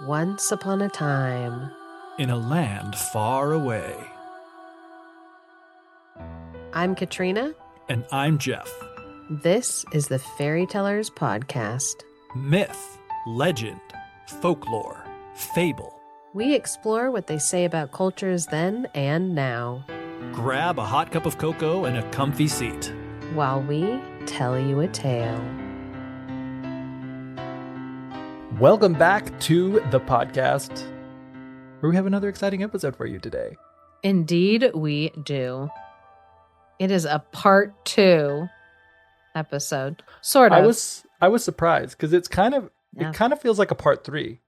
Once upon a time, in a land far away. I'm Katrina. And I'm Geoff. This is the Fairy Tellers Podcast. Myth, legend, folklore, fable. We explore what they say about cultures then and now. Grab a hot cup of cocoa and a comfy seat while we tell you a tale. Welcome back to the podcast, where we have another exciting episode for you today. Indeed, we do. It is a part 2 episode, sort of. I was surprised because it kind of feels like a part 3,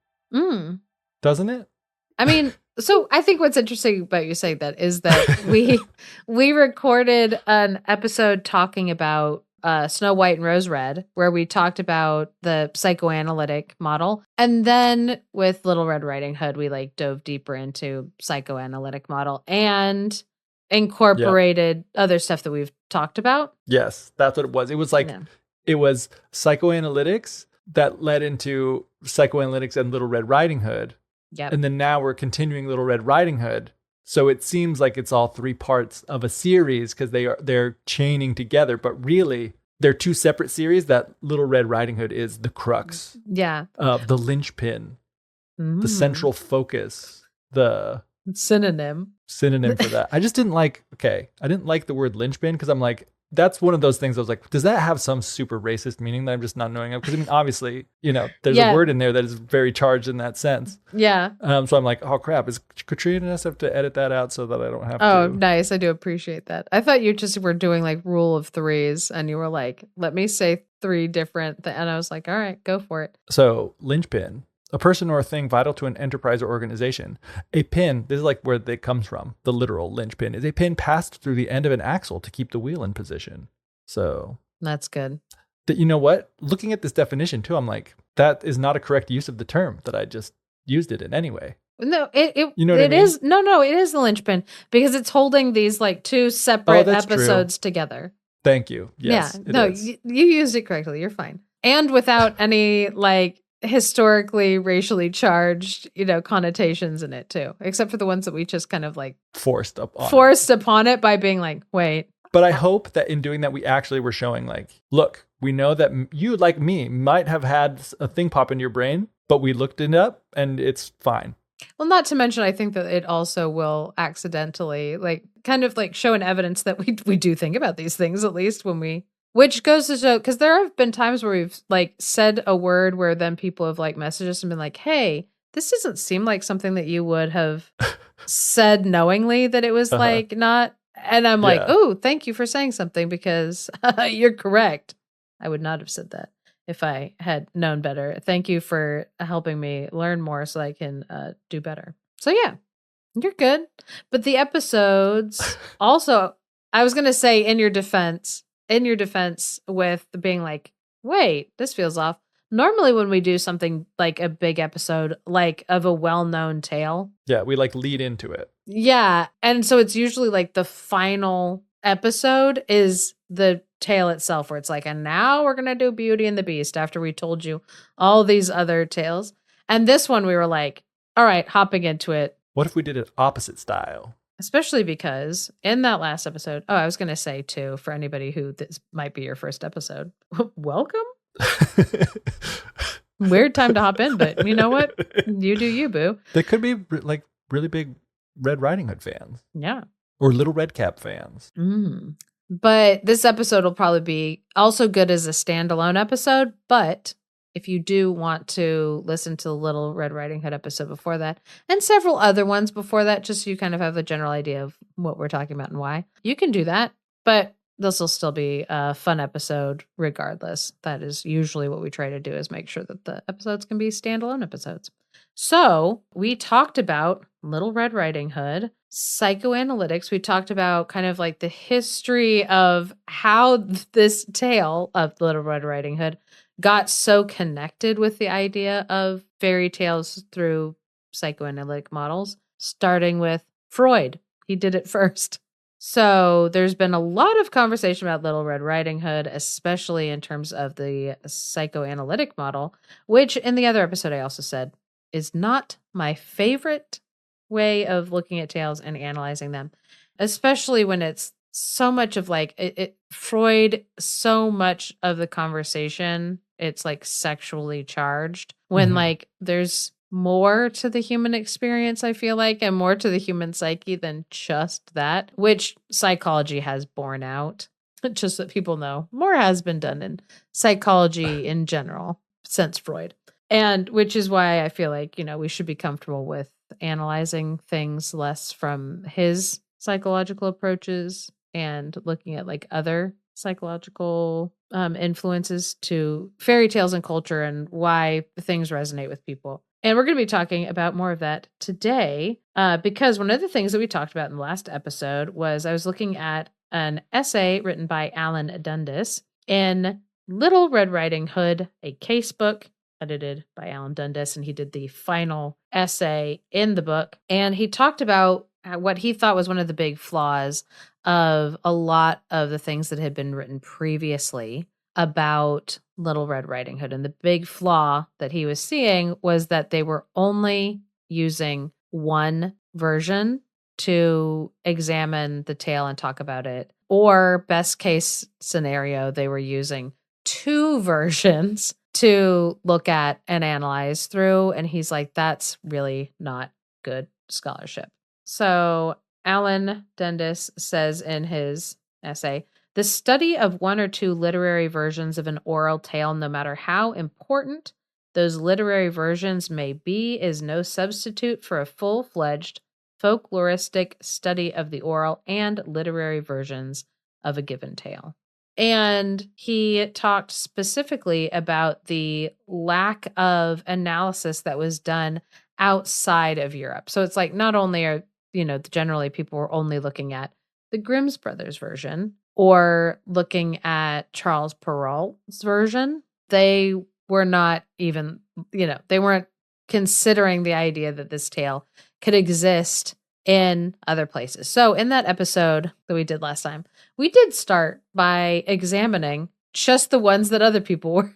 doesn't it? I mean, so I think what's interesting about you saying that is that we recorded an episode talking about Snow White and Rose Red, where we talked about the psychoanalytic model. And then with Little Red Riding Hood, we dove deeper into psychoanalytic model and incorporated other stuff that we've talked about. Yes, that's what it was. It was It was psychoanalytics that led into psychoanalytics and Little Red Riding Hood. Yep. And then now we're continuing Little Red Riding Hood. So it seems like it's all 3 parts of a series because they're chaining together, but really they're 2 separate series. That Little Red Riding Hood is the crux. Yeah. The linchpin, the central focus, the synonym for that. I just didn't like the word linchpin because I'm like, that's one of those things I was like, does that have some super racist meaning that I'm just not knowing of? Because I mean, obviously, there's a word in there that is very charged in that sense. Yeah. So I'm like, oh crap, is Katrina and us have to edit that out so that I don't have to? Oh, nice. I do appreciate that. I thought you just were doing rule of 3s and you were like, let me say 3 different and I was like, all right, go for it. So linchpin. A person or a thing vital to an enterprise or organization. A pin, this is where it comes from. The literal linchpin is a pin passed through the end of an axle to keep the wheel in position. So that's good. You know what? Looking at this definition too, I'm like, that is not a correct use of the term that I just used it in anyway. No, it you know what I mean? Is no, it is the linchpin because it's holding these 2 separate episodes together. Thank you. Yes, yeah, no, you used it correctly. You're fine, and without any historically racially charged connotations in it too, except for the ones that we just kind of forced upon it by being wait. But I hope that in doing that we actually were showing look, we know that you, like me, might have had a thing pop into your brain, but we looked it up and it's fine. Well, not to mention I think that it also will accidentally show an evidence that we do think about these things, at least when we. Which goes to show, because there have been times where we've said a word where then people have messaged us and been like, hey, this doesn't seem like something that you would have said knowingly that it was not. And I'm oh, thank you for saying something because you're correct. I would not have said that if I had known better. Thank you for helping me learn more so I can do better. So yeah, you're good. But the episodes also, I was going to say in your defense with being wait, this feels off. Normally when we do something a big episode, of a well-known tale. Yeah, we lead into it. Yeah. And so it's usually the final episode is the tale itself where it's and now we're going to do Beauty and the Beast after we told you all these other tales. And this one we were all right, hopping into it. What if we did it opposite style? Especially because in that last episode, I was going to say too, for anybody who this might be your first episode, welcome. Weird time to hop in, but you know what? You do you, boo. They could be really big Red Riding Hood fans. Yeah. Or Little Red Cap fans. But this episode will probably be also good as a standalone episode, but if you do want to listen to the Little Red Riding Hood episode before that, and several other ones before that, just so you kind of have the general idea of what we're talking about and why, you can do that. But this will still be a fun episode regardless. That is usually what we try to do, is make sure that the episodes can be standalone episodes. So we talked about Little Red Riding Hood, psychoanalytics. We talked about kind of the history of how this tale of Little Red Riding Hood got so connected with the idea of fairy tales through psychoanalytic models, starting with Freud. He did it first. So there's been a lot of conversation about Little Red Riding Hood, especially in terms of the psychoanalytic model, which in the other episode I also said is not my favorite way of looking at tales and analyzing them, especially when it's so much of like Freud, so much of the conversation, it's like sexually charged when like there's more to the human experience, I feel like, and more to the human psyche than just that, which psychology has borne out. Just that people know more has been done in psychology in general since Freud. And which is why I feel like, we should be comfortable with analyzing things less from his psychological approaches and looking at like other psychological influences to fairy tales and culture and why things resonate with people. And we're going to be talking about more of that today because one of the things that we talked about in the last episode was I was looking at an essay written by Alan Dundas in Little Red Riding Hood, a casebook edited by Alan Dundas, and he did the final essay in the book. And he talked about what he thought was one of the big flaws of a lot of the things that had been written previously about Little Red Riding Hood. And the big flaw that he was seeing was that they were only using one version to examine the tale and talk about it. Or best case scenario, they were using two versions to look at and analyze through. And he's like, that's really not good scholarship. So Alan Dundas says in his essay, the study of one or two literary versions of an oral tale, no matter how important those literary versions may be, is no substitute for a full-fledged folkloristic study of the oral and literary versions of a given tale. And he talked specifically about the lack of analysis that was done outside of Europe. So it's like not only are, generally people were only looking at the Grimm's Brothers version or looking at Charles Perrault's version. They were not even, they weren't considering the idea that this tale could exist in other places. So in that episode that we did last time, we did start by examining just the ones that other people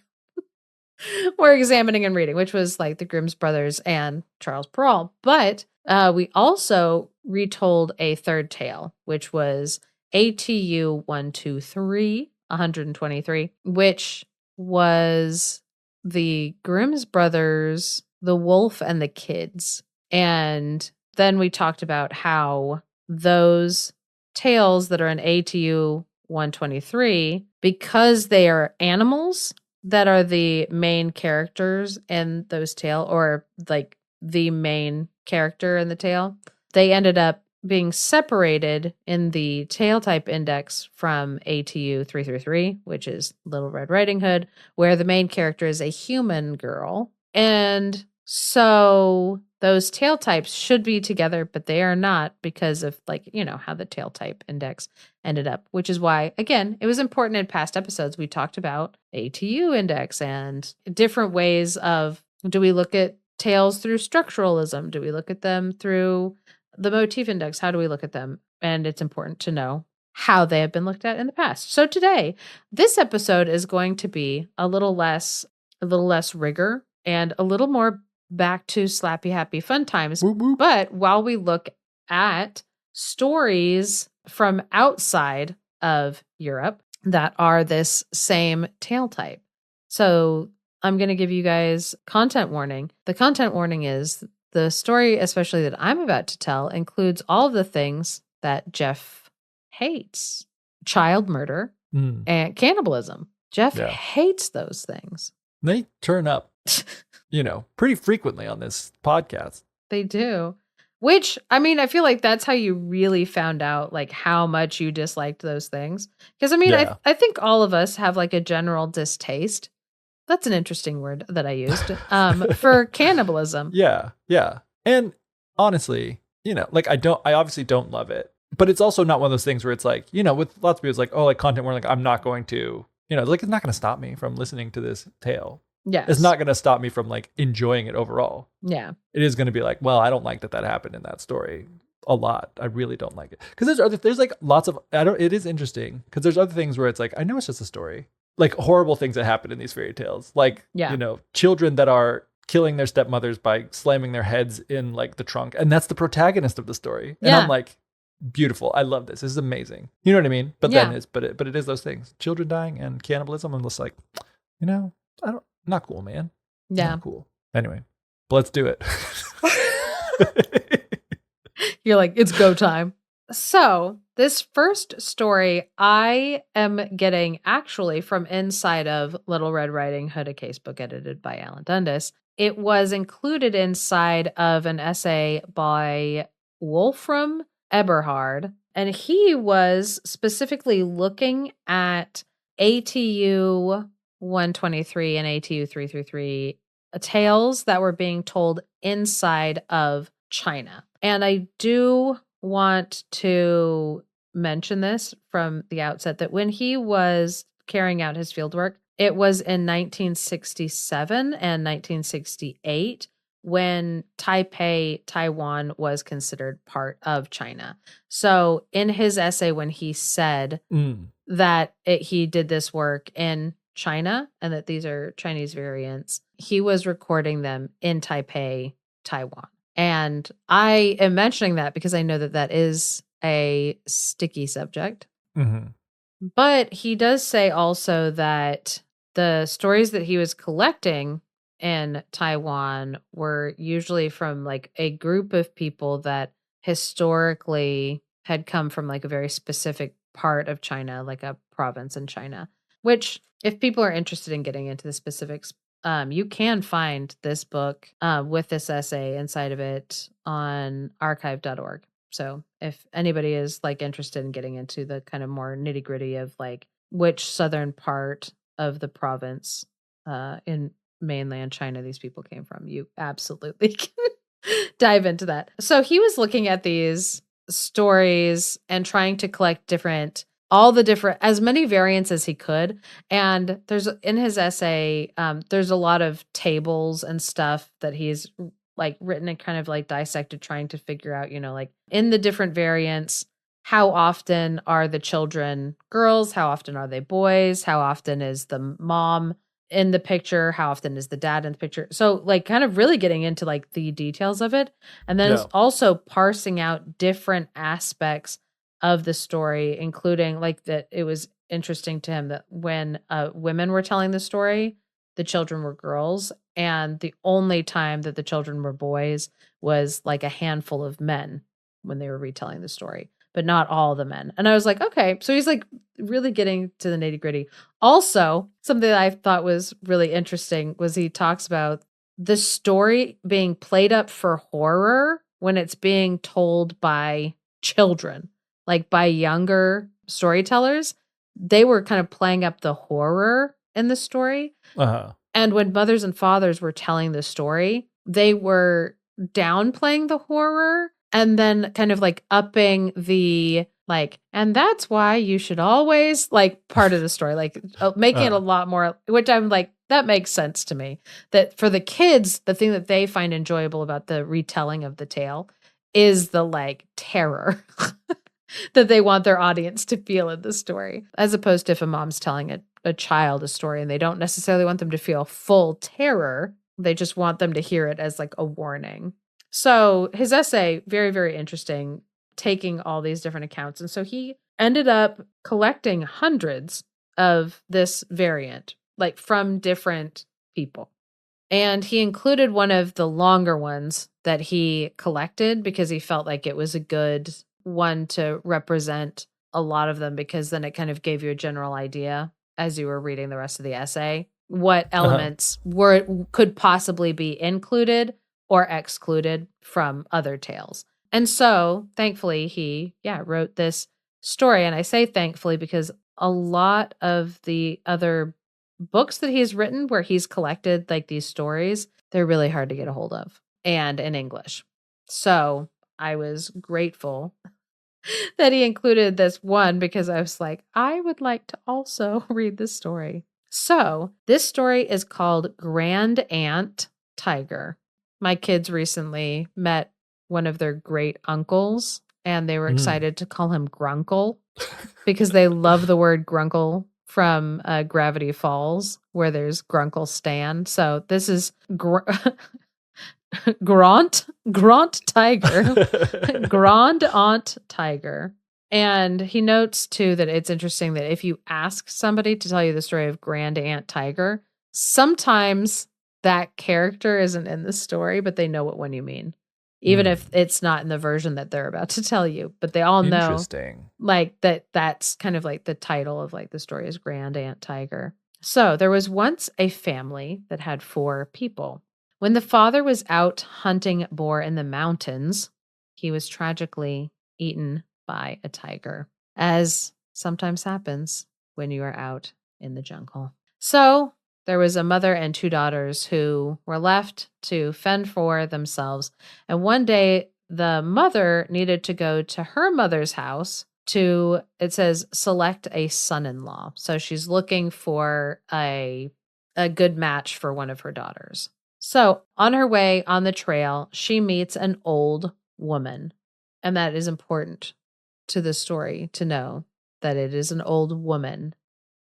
were examining and reading, which was like the Grimm's Brothers and Charles Perrault. But we also retold a third tale, which was ATU 123, which was the Grimm's Brothers, The Wolf and the Kids. And then we talked about how those tales that are in ATU 123, because they are animals that are the main characters in those tales, or like the main character in the tale, they ended up being separated in the tale type index from ATU 333, which is Little Red Riding Hood, where the main character is a human girl. And so those tale types should be together, but they are not because of how the tale type index ended up, which is why, again, it was important in past episodes. We talked about ATU index and different ways of, do we look at tales through structuralism? Do we look at them through the motif index? How do we look at them? And it's important to know how they have been looked at in the past. So today, this episode is going to be a little less rigor and a little more back to slappy happy fun times. Whoop, whoop. But while we look at stories from outside of Europe that are this same tale type. So I'm going to give you guys content warning. The content warning is the story, especially that I'm about to tell, includes all of the things that Geoff hates. Child murder and cannibalism. Geoff hates those things. They turn up, pretty frequently on this podcast. They do. Which, I mean, I feel like that's how you really found out like how much you disliked those things. Because I think all of us have like a general distaste. That's an interesting word that I used for cannibalism. Yeah. Yeah. And honestly, I obviously don't love it, but it's also not one of those things where it's like, with lots of people, it's like, oh, like content where like, I'm not going to, it's not going to stop me from listening to this tale. Yeah. It's not going to stop me from like enjoying it overall. Yeah. It is going to be like, well, I don't like that happened in that story a lot. I really don't like it. Because there's like lots of, it is interesting because there's other things where it's like, I know it's just a story. Like horrible things that happen in these fairy tales. Like, children that are killing their stepmothers by slamming their heads in like the trunk. And that's the protagonist of the story. And Yeah. I'm like, beautiful. I love this. This is amazing. You know what I mean? But Yeah. then it is those things. Children dying and cannibalism. I'm just like, not cool, man. Yeah. Not cool. Anyway, but let's do it. You're like, it's go time. So this first story I am getting actually from inside of Little Red Riding Hood, a casebook edited by Alan Dundas. It was included inside of an essay by Wolfram Eberhard, and he was specifically looking at ATU 123 and ATU 333 tales that were being told inside of China. And I do want to mention this from the outset that when he was carrying out his fieldwork, it was in 1967 and 1968 when Taipei, Taiwan was considered part of China. So in his essay, when he said that he did this work in China and that these are Chinese variants, he was recording them in Taipei, Taiwan. And I am mentioning that because I know that that is a sticky subject. Mm-hmm. But he does say also that the stories that he was collecting in Taiwan were usually from like a group of people that historically had come from like a very specific part of China, like a province in China, which if people are interested in getting into the specifics, you can find this book with this essay inside of it on archive.org. So if anybody is like interested in getting into the kind of more nitty gritty of like which southern part of the province in mainland China these people came from, you absolutely can dive into that. So he was looking at these stories and trying to collect all the different, as many variants as he could. And there's in his essay, there's a lot of tables and stuff that he's like written and kind of like dissected, trying to figure out, like in the different variants, how often are the children girls? How often are they boys? How often is the mom in the picture? How often is the dad in the picture? So like kind of really getting into like the details of it. And then also parsing out different aspects of the story, including like that it was interesting to him that when women were telling the story, the children were girls, and the only time that the children were boys was like a handful of men when they were retelling the story, but not all the men. And I was like, okay, so he's like really getting to the nitty gritty. Also, something that I thought was really interesting was he talks about the story being played up for horror when it's being told by children. Like by younger storytellers, they were kind of playing up the horror in the story. Uh-huh. And when mothers and fathers were telling the story, they were downplaying the horror and then kind of like upping the like, and that's why you should always like part of the story, like making it a lot more, which I'm like, that makes sense to me. That for the kids, the thing that they find enjoyable about the retelling of the tale is the like terror that they want their audience to feel in the story, as opposed to if a mom's telling a child a story and they don't necessarily want them to feel full terror. They just want them to hear it as like a warning. So his essay, very, very interesting, taking all these different accounts. And so he ended up collecting hundreds of this variant, like from different people. And he included one of the longer ones that he collected because he felt like it was a good one to represent a lot of them, because then it kind of gave you a general idea as you were reading the rest of the essay what elements could possibly be included or excluded from other tales. And so thankfully he wrote this story. And I say thankfully because a lot of the other books that he's written where he's collected like these stories, they're really hard to get a hold of and in English. So I was grateful that he included this one because I was like, I would like to also read this story. So this story is called Grandaunt Tiger. My kids recently met one of their great uncles and they were excited to call him Grunkle because they love the word grunkle from Gravity Falls, where there's Grunkle Stan. So this is Grant Tiger, Grandaunt Tiger. And he notes too that it's interesting that if you ask somebody to tell you the story of Grandaunt Tiger, sometimes that character isn't in the story, but they know what one you mean. Even if it's not in the version that they're about to tell you, but they all know like that's kind of like the title of like the story is Grandaunt Tiger. So there was once a family that had 4 people. When the father was out hunting boar in the mountains, he was tragically eaten by a tiger, as sometimes happens when you are out in the jungle. So there was a mother and 2 daughters who were left to fend for themselves. And one day, the mother needed to go to her mother's house to, it says, select a son-in-law. So she's looking for a good match for one of her daughters. So on her way on the trail, she meets an old woman. And that is important to the story to know that it is an old woman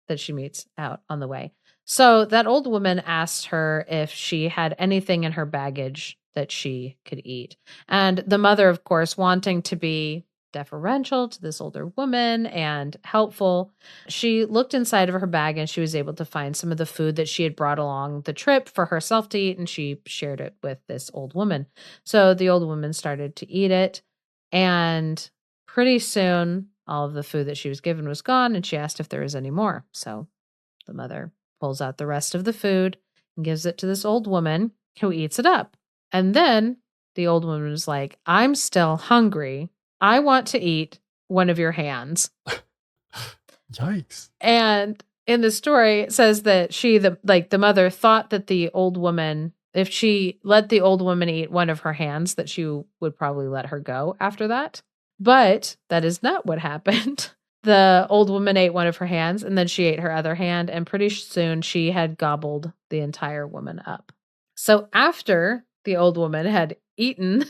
that she meets out on the way. So that old woman asked her if she had anything in her baggage that she could eat. And the mother, of course, wanting to be deferential to this older woman and helpful, she looked inside of her bag and she was able to find some of the food that she had brought along the trip for herself to eat, and she shared it with this old woman. So the old woman started to eat it, and pretty soon all of the food that she was given was gone, and she asked if there was any more. So the mother pulls out the rest of the food and gives it to this old woman who eats it up. And then the old woman was like, I'm still hungry. I want to eat one of your hands. Yikes. And in the story, it says that the mother thought that the old woman, if she let the old woman eat one of her hands, that she would probably let her go after that. But that is not what happened. The old woman ate one of her hands, and then she ate her other hand, and pretty soon she had gobbled the entire woman up. So after the old woman had eaten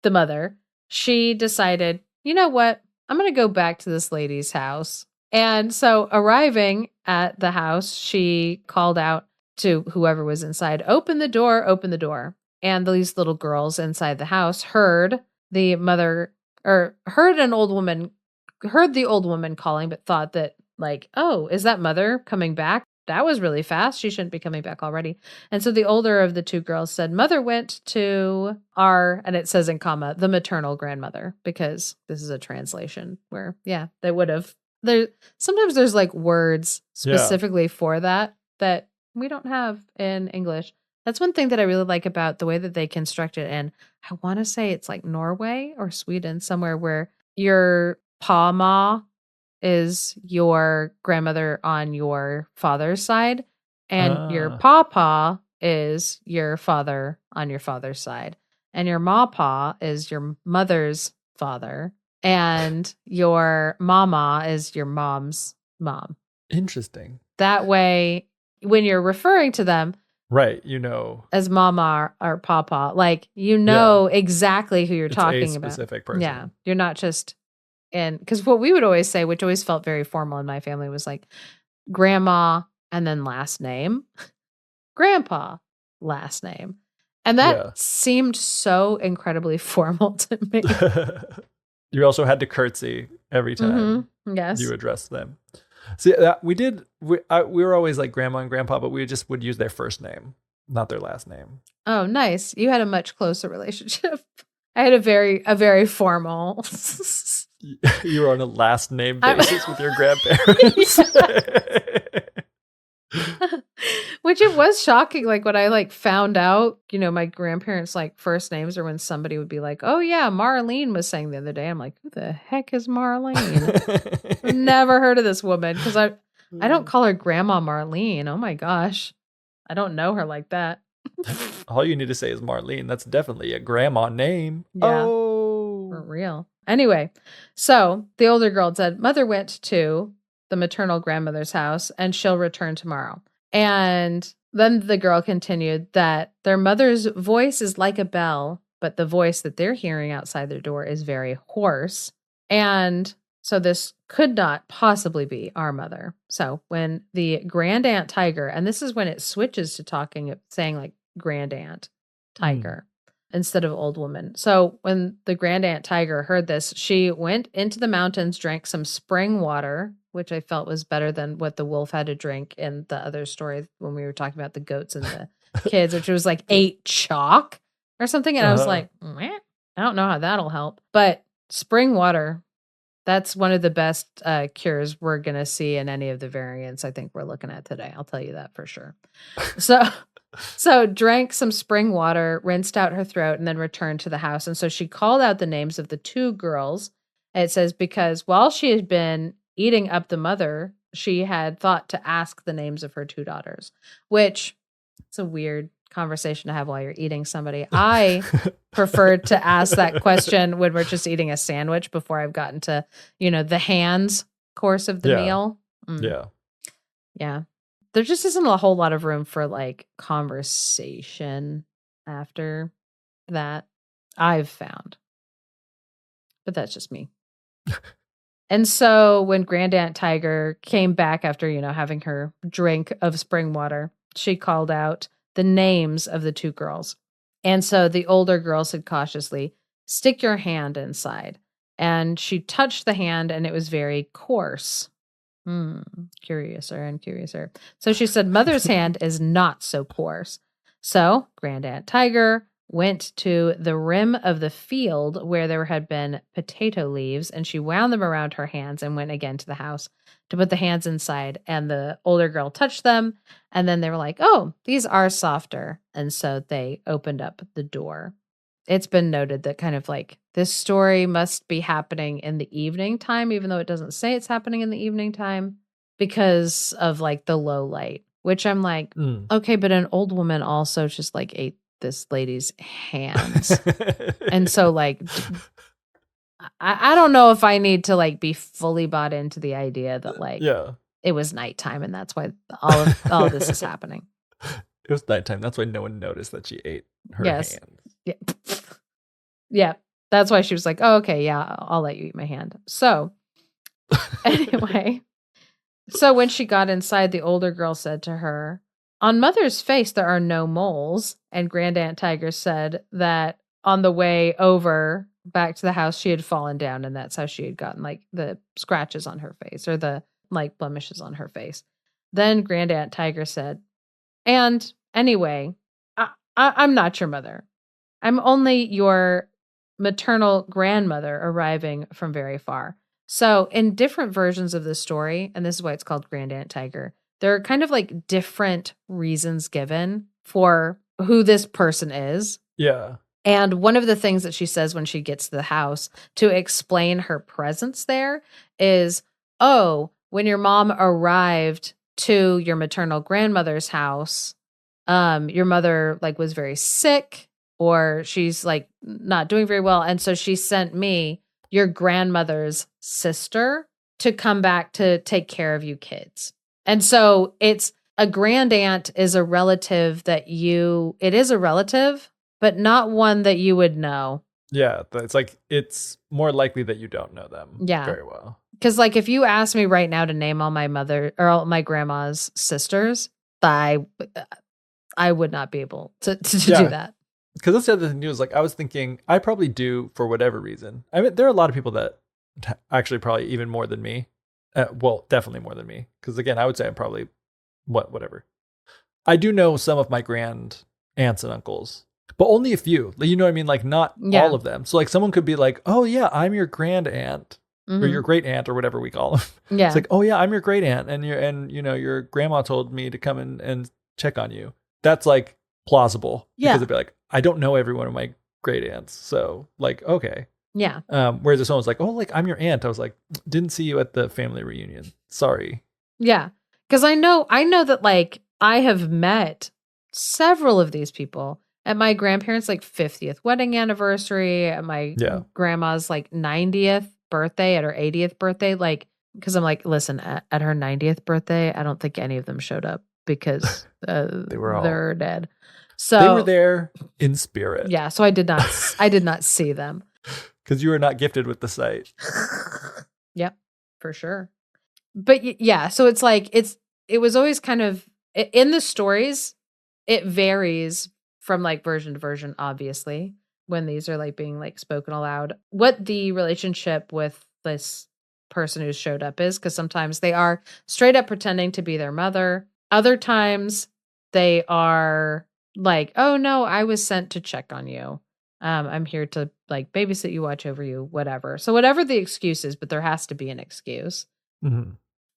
the mother, she decided, you know what? I'm going to go back to this lady's house. And so arriving at the house, she called out to whoever was inside, open the door, open the door. And these little girls inside the house heard the mother, or heard the old woman calling, but thought that like, oh, is that mother coming back? That was really fast. She shouldn't be coming back already. And so the older of the 2 girls said, mother went to and it says in comma, the maternal grandmother, because this is a translation where, yeah, they would have. Sometimes there's like words specifically for that we don't have in English. That's one thing that I really like about the way that they construct it. And I want to say it's like Norway or Sweden, somewhere where your pa-ma is your grandmother on your father's side, and your papa is your father on your father's side, and your ma-pa is your mother's father, and your mama is your mom's mom. Interesting. That way, when you're referring to them, right, you know, as mama or papa, like you know exactly who you're talking about. Specific person. Yeah, you're not just. And because what we would always say, which always felt very formal in my family, was like grandma and then last name, grandpa, last name. And that seemed so incredibly formal to me. You also had to curtsy every time you addressed them. See, we were always like grandma and grandpa, but we just would use their first name, not their last name. Oh, nice. You had a much closer relationship. I had a very formal. You were on a last name basis with your grandparents. Which it was shocking. Like when I like found out, you know, my grandparents' like first names, or when somebody would be like, oh yeah, Marlene was saying the other day. I'm like, who the heck is Marlene? Never heard of this woman, because I don't call her Grandma Marlene. Oh my gosh. I don't know her like that. All you need to say is Marlene. That's definitely a grandma name. Yeah, oh, for real. Anyway, so the older girl said, mother went to the maternal grandmother's house and she'll return tomorrow. And then the girl continued that their mother's voice is like a bell, but the voice that they're hearing outside their door is very hoarse. And So this could not possibly be our mother. So when the Grandaunt tiger, and this is when it switches to saying like Grandaunt tiger instead of old woman. So when the Grandaunt tiger heard this, she went into the mountains, drank some spring water, which I felt was better than what the wolf had to drink in the other story when we were talking about the goats and the kids, which was like ate chalk or something. And I was like, I don't know how that'll help. But spring water, that's one of the best cures we're going to see in any of the variants I think we're looking at today. I'll tell you that for sure. So drank some spring water, rinsed out her throat, and then returned to the house. And so she called out the names of the two girls. And it says, because while she had been eating up the mother, she had thought to ask the names of her two daughters, which it's a weird conversation to have while you're eating somebody. I preferred to ask that question when we're just eating a sandwich before I've gotten to, the hands course of the meal. Yeah. There just isn't a whole lot of room for like conversation after that, I've found. But that's just me. And so when Grandaunt Tiger came back after, having her drink of spring water, she called out the names of the two girls. And so the older girl said cautiously, "Stick your hand inside." And she touched the hand and it was very coarse. Curiouser and curiouser. So she said, "Mother's hand is not so coarse." So Grandaunt Tiger went to the rim of the field where there had been potato leaves, and she wound them around her hands and went again to the house to put the hands inside. And the older girl touched them, and then they were like, "Oh, these are softer." And so they opened up the door. It's been noted that kind of like this story must be happening in the evening time, even though it doesn't say it's happening in the evening time, because of like the low light, which I'm like, okay, but an old woman also just like ate this lady's hands. And so like, I don't know if I need to like be fully bought into the idea that like, it was nighttime and that's why all of this is happening. It was nighttime. That's why no one noticed that she ate her hands. Yeah. That's why she was like, "Oh, okay, yeah, I'll let you eat my hand." So anyway, so when she got inside, the older girl said to her, "On Mother's face, there are no moles." And Grandaunt Tiger said that on the way over back to the house, she had fallen down, and that's how she had gotten like the scratches on her face or the like blemishes on her face. Then Grandaunt Tiger said, "And anyway, I'm not your mother. I'm only your maternal grandmother arriving from very far." So in different versions of this story, and this is why it's called Grandaunt Tiger, there are kind of like different reasons given for who this person is. Yeah. And one of the things that she says when she gets to the house to explain her presence there is, "Oh, when your mom arrived to your maternal grandmother's house, your mother like was very sick, or she's like not doing very well. And so she sent me, your grandmother's sister, to come back to take care of you kids." And so it's a grandaunt is a relative it is a relative, but not one that you would know. Yeah. It's like, it's more likely that you don't know them very well. Because like if you ask me right now to name all my mother or all my grandma's sisters, I would not be able to do that. Because that's the other thing too, is like, I was thinking, I probably do for whatever reason. I mean, there are a lot of people that actually probably even more than me. Well, definitely more than me. Because again, I would say I'm probably whatever. I do know some of my grand aunts and uncles, but only a few. You know what I mean? Like not all of them. So like someone could be like, "Oh yeah, I'm your grand aunt." Or your great aunt or whatever we call them. Yeah. It's like, "Oh yeah, I'm your great aunt. And your grandma told me to come and check on you." That's like plausible. Yeah. Because it'd be like, I don't know every one of my great aunts. So like, okay. Yeah. Whereas if someone's like, "Oh, like I'm your aunt," I was like, "Didn't see you at the family reunion. Sorry." Yeah. Because I know that like I have met several of these people at my grandparents' like 50th wedding anniversary, at my grandma's like 90th birthday, at her 80th birthday. Like, because I'm like, listen, at her 90th birthday, I don't think any of them showed up because they're dead. So they were there in spirit. Yeah. So I did not see them. Because you were not gifted with the sight. Yep, for sure. But yeah, so it's like it was always kind of in the stories, it varies from like version to version, obviously, when these are like being like spoken aloud, what the relationship with this person who showed up is, because sometimes they are straight up pretending to be their mother. Other times they are like, oh no, I was sent to check on you. I'm here to like babysit you, watch over you, whatever. So whatever the excuse is, but there has to be an excuse. Mm-hmm.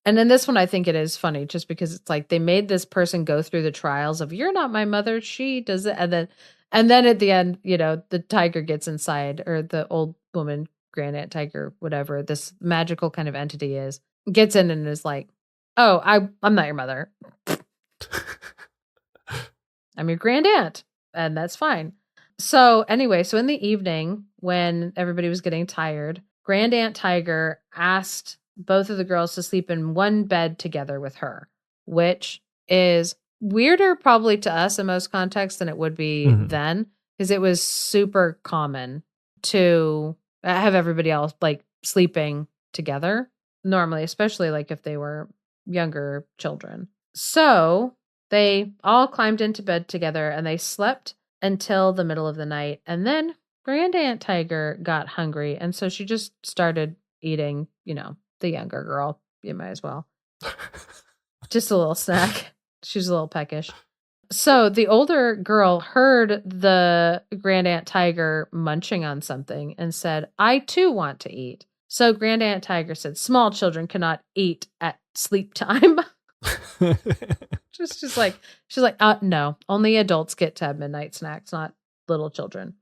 And in this one, I think it is funny just because it's like they made this person go through the trials of you're not my mother, she does it. And then at the end, you know, the tiger gets inside, or the old woman, Grandaunt tiger, whatever this magical kind of entity is, gets in and is like, oh, I'm not your mother. I'm your grandaunt. And that's fine. So anyway, so in the evening when everybody was getting tired, Grandaunt tiger asked both of the girls to sleep in one bed together with her, which is weirder probably to us in most contexts than it would be then, because it was super common to have everybody else like sleeping together normally, especially like if they were younger children. So they all climbed into bed together and they slept until the middle of the night. And then Grandaunt tiger got hungry. And so she just started eating, you know, the younger girl. You might as well. Just a little snack. She's a little peckish. So the older girl heard the Grandaunt tiger munching on something and said, I too want to eat. So Grandaunt tiger said, small children cannot eat at sleep time. She's like, no, only adults get to have midnight snacks, not little children.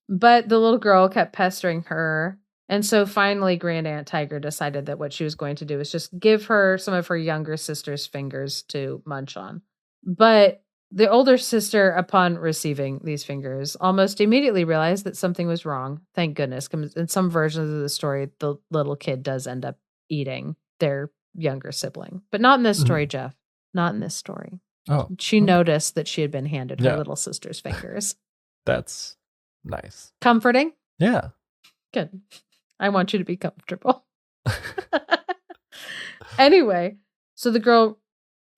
But the little girl kept pestering her. And so finally, Grandaunt tiger decided that what she was going to do is just give her some of her younger sister's fingers to munch on. But the older sister, upon receiving these fingers, almost immediately realized that something was wrong. Thank goodness. In some versions of the story, the little kid does end up eating their younger sibling. But not in this story, Geoff. Not in this story. Oh. She noticed that she had been handed her little sister's fingers. That's nice. Comforting? Yeah. Good. I want you to be comfortable. Anyway, so the girl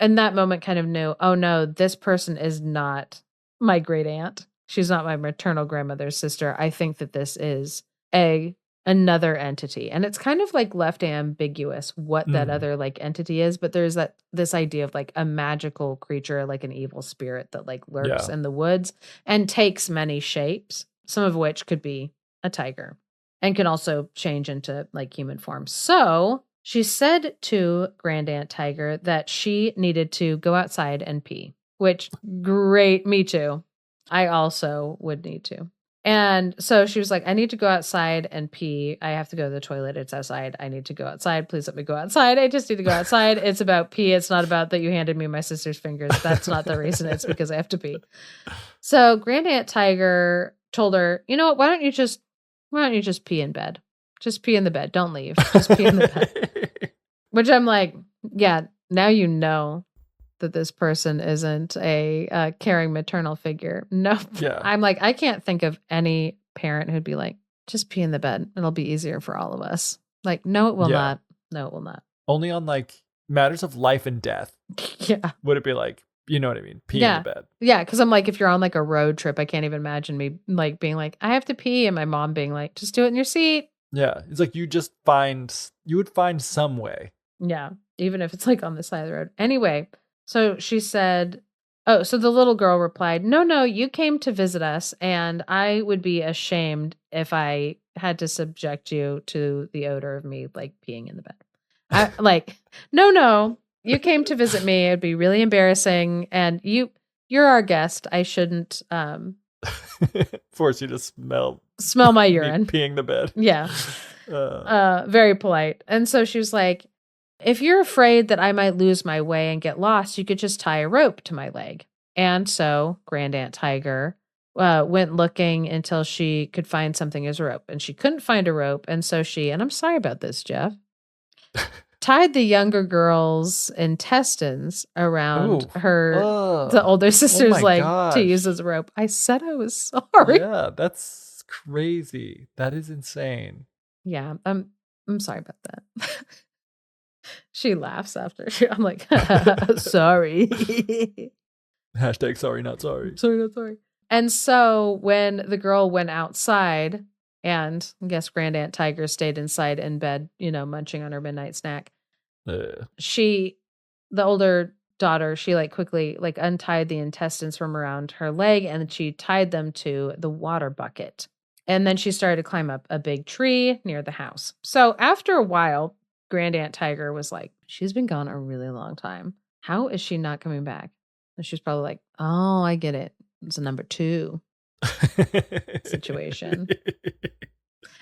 in that moment kind of knew, oh no, this person is not my great aunt. She's not my maternal grandmother's sister. I think that this is another entity. And it's kind of like left ambiguous what that other like entity is, but there's this idea of like a magical creature, like an evil spirit that like lurks in the woods and takes many shapes, some of which could be a tiger and can also change into like human form. So she said to Grandaunt tiger that she needed to go outside and pee, which great. Me too. I also would need to. And so she was like, I need to go outside and pee. I have to go to the toilet. It's outside. I need to go outside. Please let me go outside. I just need to go outside. It's about pee. It's not about that you handed me my sister's fingers. That's not the reason. It's because I have to pee. So Grandaunt tiger told her, you know what? Why don't you just pee in bed? Just pee in the bed. Don't leave. Just pee in the bed. Which I'm like, yeah, now you know that this person isn't a caring maternal figure. No, I'm like, I can't think of any parent who'd be like, just pee in the bed. It'll be easier for all of us. Like, no, it will not. No, it will not. Only on like matters of life and death. Yeah. Would it be like, you know what I mean? Pee in the bed. Yeah. Cause I'm like, if you're on like a road trip, I can't even imagine me like being like, I have to pee. And my mom being like, just do it in your seat. Yeah. It's like you would find some way. Yeah. Even if it's like on the side of the road. Anyway. So she said, so the little girl replied, no, you came to visit us, and I would be ashamed if I had to subject you to the odor of me, like, peeing in the bed. No, you came to visit me. It'd be really embarrassing, and you're our guest. I shouldn't force you to smell my urine. Peeing the bed. Yeah. Very polite. And so she was like, if you're afraid that I might lose my way and get lost, you could just tie a rope to my leg. And so Grandaunt tiger went looking until she could find something as a rope. And she couldn't find a rope. And so and I'm sorry about this, Geoff, tied the younger girl's intestines around the older sister's leg to use as a rope. I said I was sorry. Yeah, that's crazy. That is insane. Yeah. I'm sorry about that. She laughs after. I'm like, sorry. Hashtag sorry, not sorry. Sorry, not sorry. And so when the girl went outside, and I guess Grandaunt Tiger stayed inside in bed, munching on her midnight snack, the older daughter, she like quickly like untied the intestines from around her leg, and she tied them to the water bucket. And then she started to climb up a big tree near the house. So after a while, Grandaunt Tiger was like, she's been gone a really long time. How is she not coming back? And she's probably like, oh, I get it. It's a number 2 situation.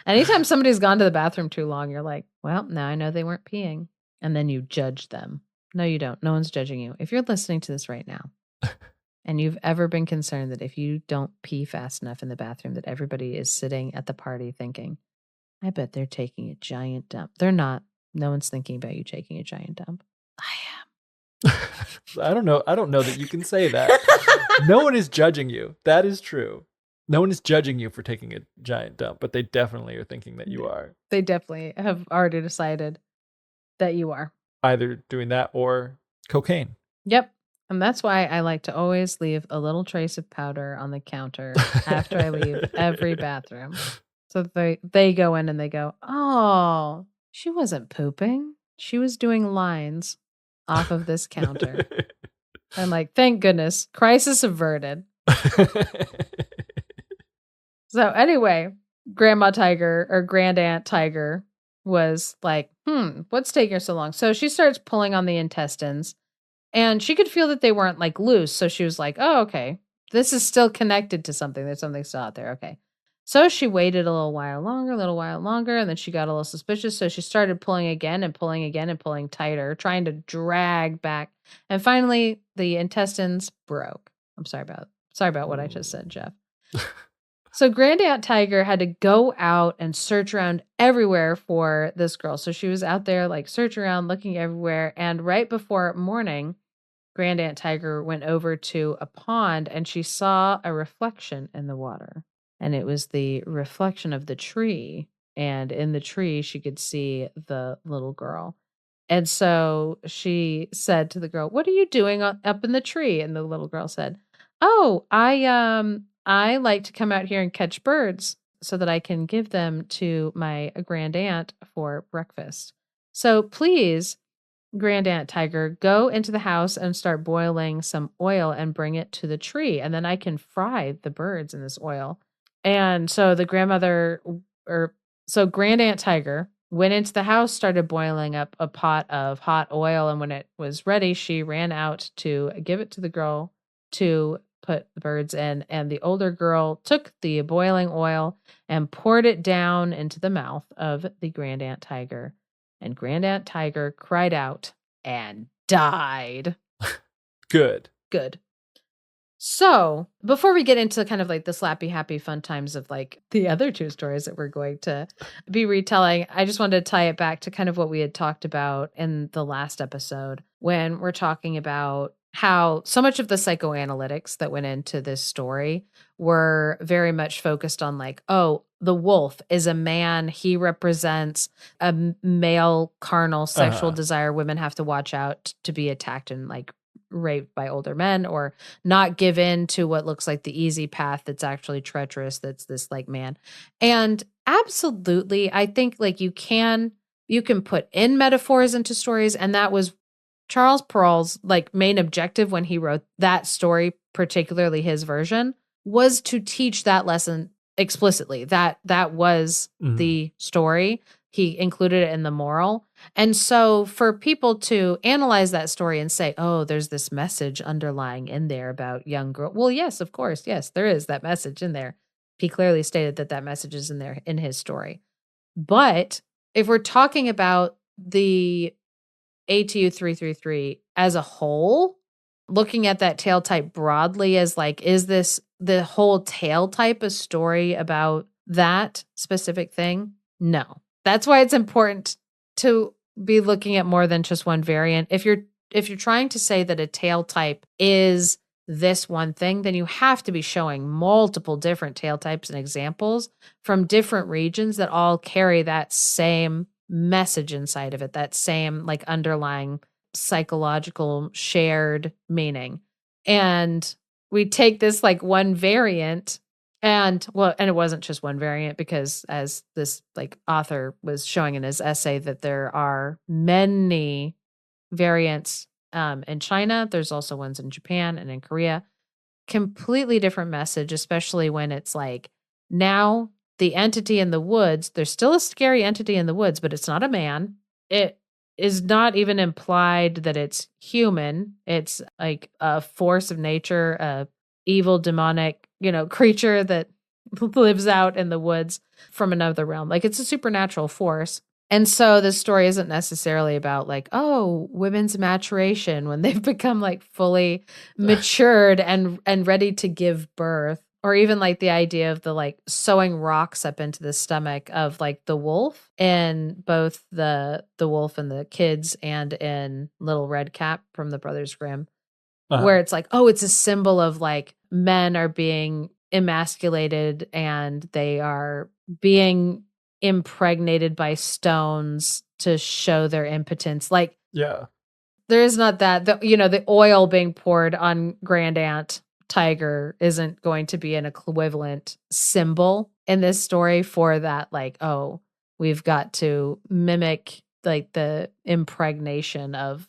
Anytime somebody's gone to the bathroom too long, you're like, well, now I know they weren't peeing. And then you judge them. No, you don't. No one's judging you. If you're listening to this right now and you've ever been concerned that if you don't pee fast enough in the bathroom, that everybody is sitting at the party thinking, I bet they're taking a giant dump. They're not. No one's thinking about you taking a giant dump. I am. I don't know. I don't know that you can say that. No one is judging you. That is true. No one is judging you for taking a giant dump, but they definitely are thinking that you are. They definitely have already decided that you are. Either doing that or cocaine. Yep. And that's why I like to always leave a little trace of powder on the counter after I leave every bathroom. So they go in and they go, oh, she wasn't pooping. She was doing lines off of this counter. I'm like, thank goodness. Crisis averted. So anyway, Grandma Tiger or Grandaunt Tiger was like, what's taking her so long? So she starts pulling on the intestines, and she could feel that they weren't like loose. So she was like, oh, okay, this is still connected to something. There's something still out there. Okay. So she waited a little while longer, and then she got a little suspicious. So she started pulling again and pulling tighter, trying to drag back. And finally, the intestines broke. I'm sorry about what I just said, Geoff. So Grandaunt Tiger had to go out and search around everywhere for this girl. So she was out there like searching around, looking everywhere. And right before morning, Grandaunt Tiger went over to a pond and she saw a reflection in the water. And it was the reflection of the tree. And in the tree, she could see the little girl. And so she said to the girl, what are you doing up in the tree? And the little girl said, oh, I like to come out here and catch birds so that I can give them to my grandaunt for breakfast. So please, Grandaunt Tiger, go into the house and start boiling some oil and bring it to the tree. And then I can fry the birds in this oil. And so Grandaunt Tiger went into the house, started boiling up a pot of hot oil. And when it was ready, she ran out to give it to the girl to put the birds in. And the older girl took the boiling oil and poured it down into the mouth of the Grandaunt Tiger. And Grandaunt Tiger cried out and died. Good. So before we get into kind of like the slappy, happy, fun times of like the other 2 stories that we're going to be retelling, I just wanted to tie it back to kind of what we had talked about in the last episode when we're talking about how so much of the psychoanalytics that went into this story were very much focused on like, oh, the wolf is a man. He represents a male carnal sexual desire. Women have to watch out to be attacked and like raped by older men or not give in to what looks like the easy path that's actually treacherous. That's this like man. And absolutely, I think like you can put in metaphors into stories. And that was Charles Perrault's like main objective when he wrote that story, particularly his version, was to teach that lesson explicitly. That was the story. He included it in the moral. And so for people to analyze that story and say, oh, there's this message underlying in there about young girl. Well, yes, of course. Yes, there is that message in there. He clearly stated that message is in there in his story. But if we're talking about the ATU 333 as a whole, looking at that tale type broadly as like, is this the whole tale type a story about that specific thing? No. That's why it's important to be looking at more than just one variant. If you're trying to say that a tale type is this one thing, then you have to be showing multiple different tale types and examples from different regions that all carry that same message inside of it, that same like underlying psychological shared meaning. And we take this like one variant and it wasn't just one variant, because as this like author was showing in his essay that there are many variants in China. There's also ones in Japan and in Korea. Completely different message, especially when it's like now the entity in the woods, there's still a scary entity in the woods, but it's not a man. It is not even implied that it's human. It's like a force of nature, a evil demonic, creature that lives out in the woods from another realm. Like it's a supernatural force. And so this story isn't necessarily about like, oh, women's maturation when they've become like fully matured and ready to give birth, or even like the idea of the like sewing rocks up into the stomach of like the wolf in both the wolf and the kids and in Little Red Cap from the Brothers Grimm, where it's like, oh, it's a symbol of like men are being emasculated and they are being impregnated by stones to show their impotence. Like, yeah, there is not that, the oil being poured on Grandaunt tiger isn't going to be an equivalent symbol in this story for that. Like, oh, we've got to mimic like the impregnation of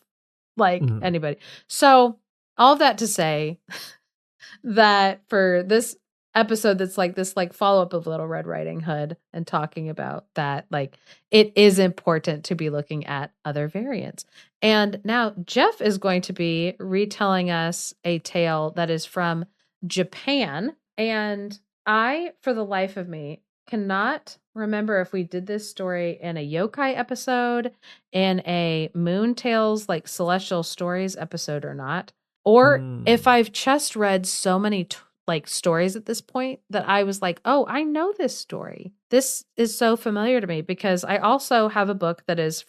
like anybody. So all of that to say that for this episode that's like this like follow-up of Little Red Riding Hood and talking about that, like it is important to be looking at other variants. And now Geoff is going to be retelling us a tale that is from Japan, and I, for the life of me, cannot remember if we did this story in a yokai episode, in a Moon Tales like Celestial Stories episode or not, or if I've just read so many like stories at this point that I was like, oh, I know this story. This is so familiar to me, because I also have a book that is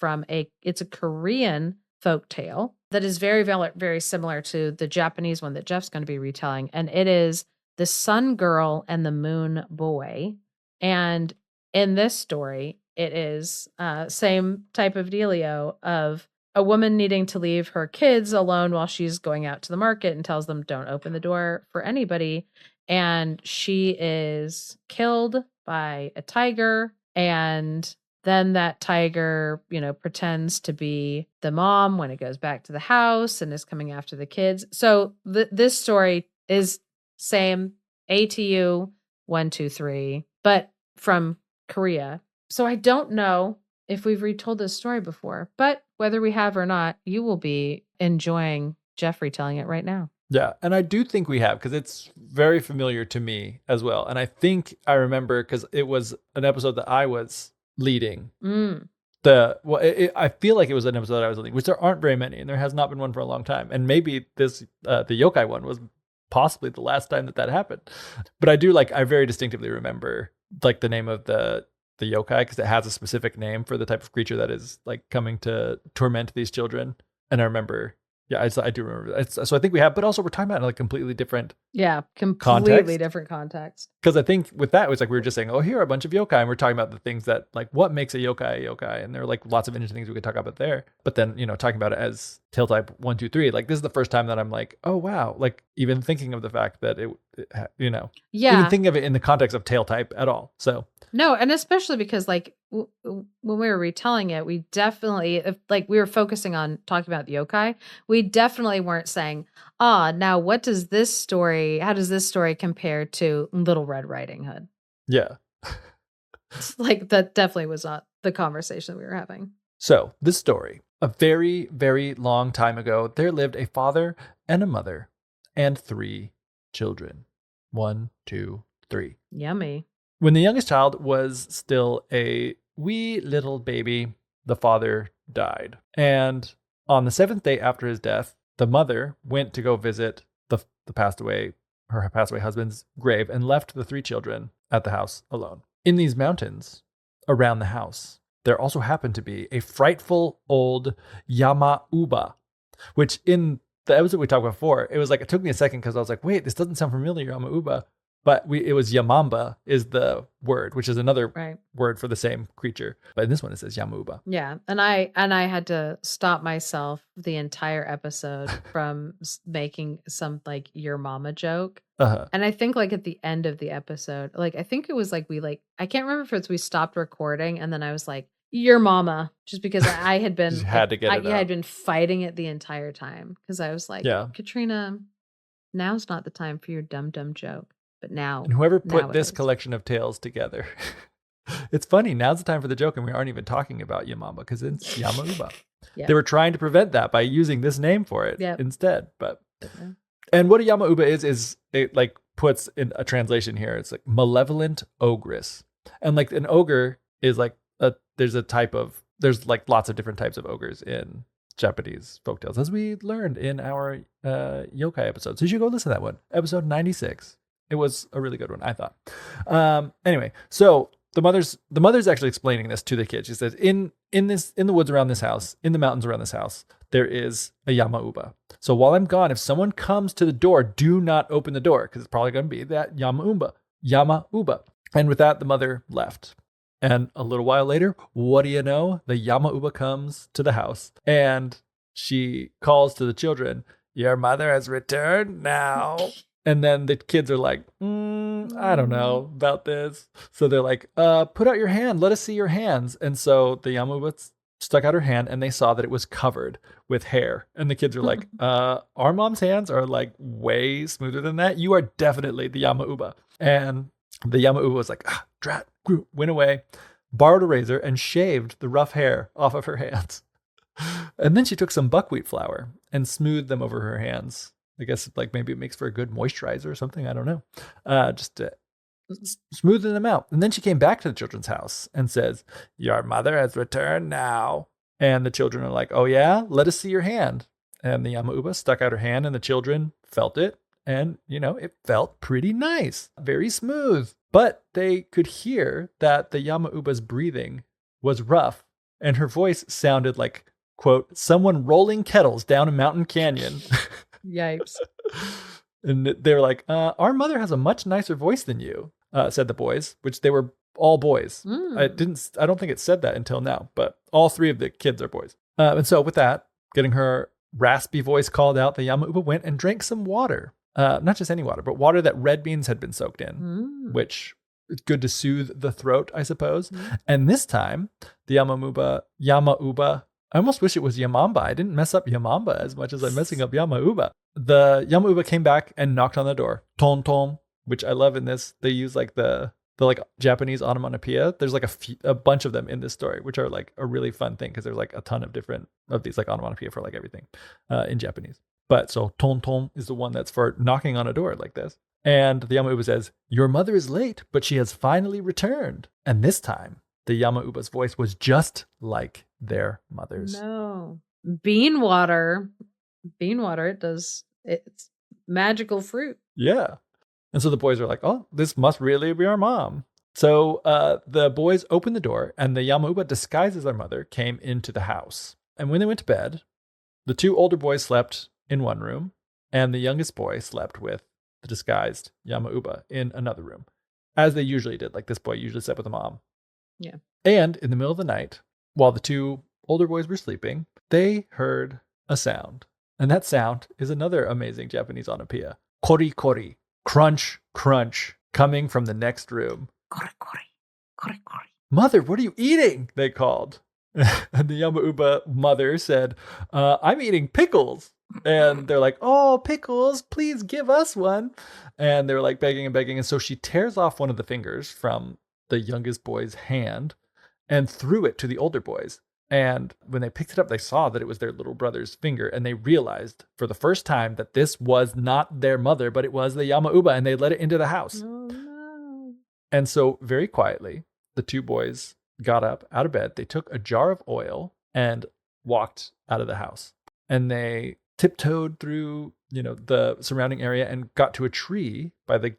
it's a Korean folk tale that is very, very, very similar to the Japanese one that Geoff's going to be retelling. And it is The Sun Girl and the Moon Boy. And in this story, it is same type of dealio of a woman needing to leave her kids alone while she's going out to the market and tells them, don't open the door for anybody. And she is killed by a tiger. And then that tiger, pretends to be the mom when it goes back to the house and is coming after the kids. So this story is same ATU 1, 2, 3, but from Korea. So I don't know if we've retold this story before, but whether we have or not, you will be enjoying Geoff retelling it right now. Yeah, and I do think we have, because it's very familiar to me as well. And I think I remember because it was an episode that I was leading. I feel like it was an episode that I was leading, which there aren't very many, and there has not been one for a long time. And maybe this the yokai one was possibly the last time that happened. But I very distinctively remember like the name of the yokai, because it has a specific name for the type of creature that is like coming to torment these children. And I remember, I do remember that. So I think we have, but also we're talking about like completely different, different context. Because I think with that, it was like we were just saying, oh, here are a bunch of yokai, and we're talking about the things that like what makes a yokai, and there are like lots of interesting things we could talk about there. But then talking about it as tail type 1, 2, 3, like this is the first time that I'm like, oh wow, like even thinking of the fact that it even thinking of it in the context of tail type at all. So no, and especially because like when we were retelling it, we definitely, we were focusing on talking about the yokai. We definitely weren't saying, now how does this story compare to Little Red Riding Hood? Yeah. Like that definitely was not the conversation we were having. So this story, a very, very long time ago, there lived a father and a mother and 3 children. 1, 2, 3. Yummy. When the youngest child was still a wee little baby, the father died. And on the 7th day after his death, the mother went to go visit her passed away husband's grave, and left the 3 children at the house alone. In these mountains around the house, there also happened to be a frightful old Yama-uba, which in the episode we talked about before, it was like, it took me a second because I was like, wait, this doesn't sound familiar, Yama-uba. But it was Yamamba is the word, which is another Right. word for the same creature. But in this one, it says Yamuba. Yeah. And I had to stop myself the entire episode from making some like your mama joke. Uh-huh. And I think like at the end of the episode, like I think it was like I can't remember if it's we stopped recording and then I was like, your mama, just because I had been Just had to get it I had out. been fighting it the entire time because I was like, Yeah. Katrina, now's not the time for your dumb joke. But now, And whoever now put it this is. collection of tales together, it's funny. Now's the time for the joke, and we aren't even talking about Yamamba because it's Yamauba. Yeah. They were trying to prevent that by using this name for it Yep. instead. But Yeah. and what a Yamauba is it like puts in a translation here. It's like malevolent ogress, and like an ogre is like there's like lots of different types of ogres in Japanese folktales, as we learned in our yokai episode. So you should go listen to that one, episode 96. It was a really good one, I thought. Anyway, so the mother's actually explaining this to the kids. She says, in the woods around this house, in the mountains around this house, there is a Yamauba. So while I'm gone, if someone comes to the door, do not open the door, because it's probably going to be that Yamauba. And with that, the mother left. And a little while later, what do you know? The Yamauba comes to the house and she calls to the children, your mother has returned now. And then the kids are like, I don't know about this. So they're like, put out your hand. Let us see your hands. And so the Yamauba stuck out her hand and they saw that it was covered with hair. And the kids are like, our mom's hands are like way smoother than that. You are definitely the Yamauba. And the Yamauba was like, drat, went away, borrowed a razor and shaved the rough hair off of her hands. And then she took some buckwheat flour and smoothed them over her hands. I guess like maybe it makes for a good moisturizer or something. I don't know. Just to smoothing them out. And then she came back to the children's house and says, your mother has returned now. And the children are like, oh yeah, let us see your hand. And the Yamauba stuck out her hand and the children felt it. And, it felt pretty nice, very smooth. But they could hear that the Yamauba's breathing was rough and her voice sounded like, quote, someone rolling kettles down a mountain canyon. Yikes. And they're like, our mother has a much nicer voice than you, said the boys, which they were all boys. I don't think it said that until now, but all three of the kids are boys. And so with that, getting her raspy voice called out, the Yamauba went and drank some water. Not just any water, but water that red beans had been soaked in, which is good to soothe the throat, I suppose. And this time, the Yamauba, I almost wish it was Yamamba. I didn't mess up Yamamba as much as I'm messing up Yamauba. The Yamauba came back and knocked on the door. Ton ton, which I love in this. They use like the like Japanese onomatopoeia. There's like a bunch of them in this story, which are like a really fun thing because there's like a ton of different of these like onomatopoeia for like everything in Japanese. But so ton ton is the one that's for knocking on a door like this. And the Yamauba says, your mother is late, but she has finally returned. And this time, the Yamauba's voice was just like their mother's. No. Bean water, it's magical fruit. Yeah. And so the boys are like, oh, this must really be our mom. So the boys opened the door and the Yamauba, disguised as their mother, came into the house. And when they went to bed, the two older boys slept in one room and the youngest boy slept with the disguised Yamauba in another room, as they usually did. Like this boy usually slept with the mom. Yeah. And in the middle of the night, while the two older boys were sleeping, they heard a sound. And that sound is another amazing Japanese onomatopoeia. Kori kori, crunch, crunch, coming from the next room. Kori kori, kori kori. Mother, what are you eating? They called. And the Yamauba mother said, I'm eating pickles. And they're like, oh, pickles, please give us one. And they're like begging and begging. And so she tears off one of the fingers from the youngest boy's hand and threw it to the older boys. And when they picked it up, they saw that it was their little brother's finger. And they realized for the first time that this was not their mother, but it was the Yamauba. And they let it into the house. Oh, no. And so very quietly, the two boys got up out of bed. They took a jar of oil and walked out of the house. And they tiptoed through, the surrounding area and got to a tree by the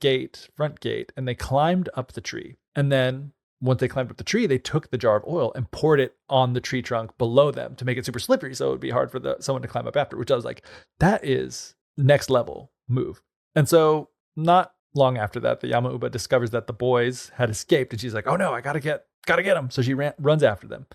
front gate, and they climbed up the tree. And then once they climbed up the tree, they took the jar of oil and poured it on the tree trunk below them to make it super slippery. So it would be hard for someone to climb up after, which I was like, that is next level move. And so not long after that, the Yamauba discovers that the boys had escaped, and she's like, "Oh no, I gotta get them!" So she runs after them,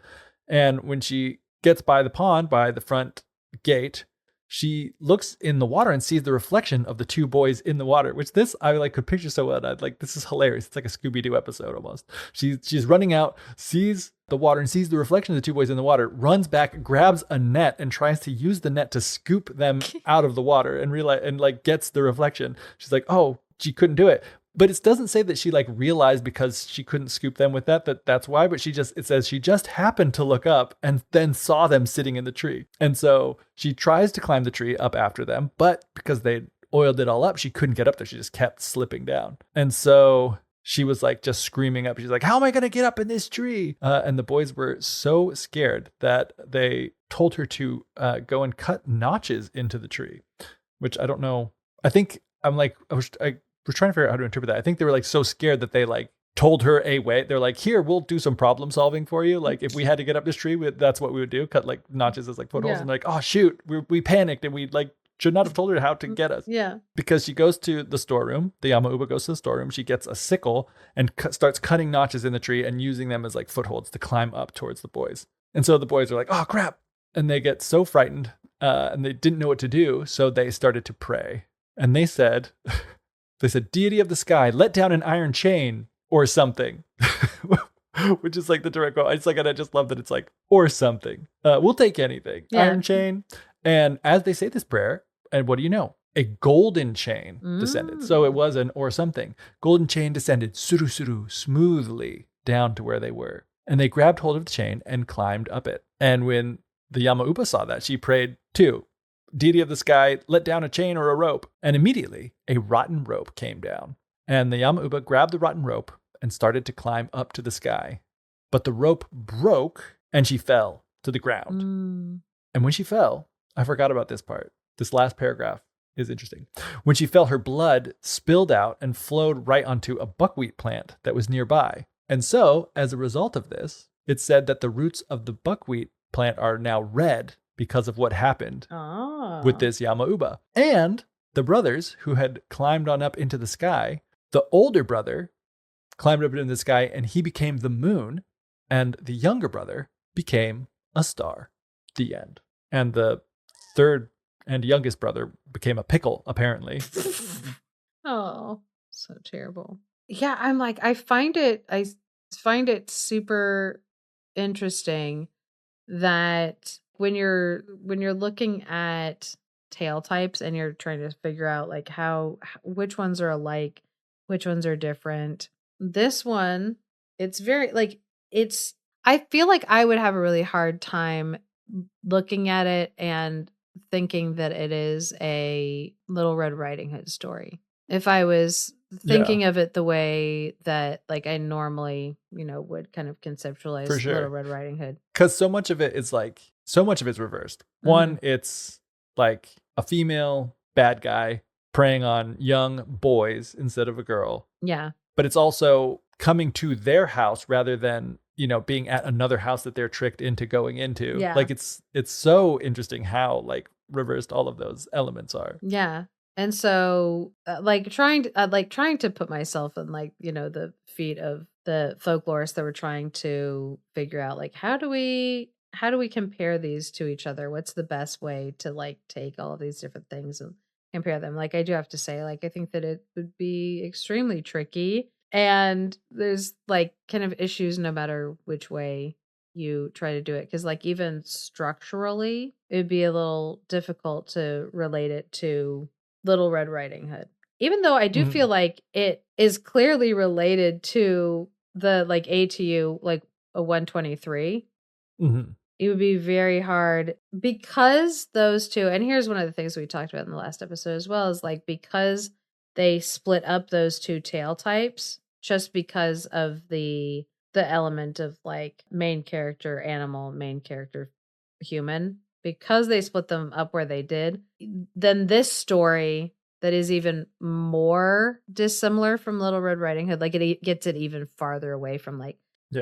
and when she gets by the pond, by the front gate, she looks in the water and sees the reflection of the two boys in the water, which I like could picture so well. I'd like, this is hilarious. It's like a Scooby-Doo episode almost. She's running out, sees the water and sees the reflection of the two boys in the water, runs back, grabs a net and tries to use the net to scoop them out of the water and gets the reflection. She's like, oh, she couldn't do it. But it doesn't say that she like realized because she couldn't scoop them with that's why, but it says she just happened to look up and then saw them sitting in the tree. And so she tries to climb the tree up after them, but because they oiled it all up, she couldn't get up there. She just kept slipping down. And so she was like just screaming up. She's like, how am I going to get up in this tree? And the boys were so scared that they told her to go and cut notches into the tree, which I don't know. I think we're trying to figure out how to interpret that. I think they were like so scared that they like told her a way. They're like, here, we'll do some problem solving for you. Like if we had to get up this tree, that's what we would do. Cut like notches as like footholds. And like, oh shoot, we panicked and we like should not have told her how to get us. Yeah. Because she goes to the storeroom. The Yamauba goes to the storeroom. She gets a sickle and starts cutting notches in the tree and using them as like footholds to climb up towards the boys. And so the boys are like, oh crap. And they get so frightened and they didn't know what to do. So they started to pray. And they said, deity of the sky, let down an iron chain or something, which is like the direct quote. I just love that it's like, or something. We'll take anything. Yeah. Iron chain. And as they say this prayer, and what do you know? A golden chain descended. So it was an or something. Golden chain descended suru suru smoothly down to where they were. And they grabbed hold of the chain and climbed up it. And when the Yamauba saw that, she prayed too. Deity of the sky, let down a chain or a rope. And immediately a rotten rope came down. And the Yamauba grabbed the rotten rope and started to climb up to the sky. But the rope broke and she fell to the ground. And when she fell, I forgot about this part. This last paragraph is interesting. When she fell, her blood spilled out and flowed right onto a buckwheat plant that was nearby. And so, as a result of this, it's said that the roots of the buckwheat plant are now red because of what happened with this Yamauba. And the brothers who had climbed on up into the sky, the older brother climbed up into the sky and he became the moon, and the younger brother became a star. The end. And the third and youngest brother became a pickle, apparently. Oh, so terrible. Yeah, I'm like, I find it super interesting that when you're looking at tale types and you're trying to figure out like which ones are alike, which ones are different. This one, it's very like I feel like I would have a really hard time looking at it and thinking that it is a Little Red Riding Hood story. If I was thinking of it the way that like I normally, would kind of conceptualize Little Red Riding Hood. Because so much of it's reversed. One, it's like a female bad guy preying on young boys instead of a girl. Yeah. But it's also coming to their house rather than, being at another house that they're tricked into going into. Yeah. Like it's so interesting how like reversed all of those elements are. Yeah. And so trying to put myself in like, the feet of the folklorists that were trying to figure out like, how do we compare these to each other? What's the best way to like take all of these different things and compare them? Like, I do have to say, like, I think that it would be extremely tricky, and there's like kind of issues no matter which way you try to do it. Cause like even structurally, it'd be a little difficult to relate it to Little Red Riding Hood, even though I do feel like it is clearly related to the like ATU, like a 123. It would be very hard because those two, and here's one of the things we talked about in the last episode as well, is like because they split up those two tail types just because of the element of like main character animal, main character human, because they split them up where they did, then this story that is even more dissimilar from Little Red Riding Hood, like it gets it even farther away from like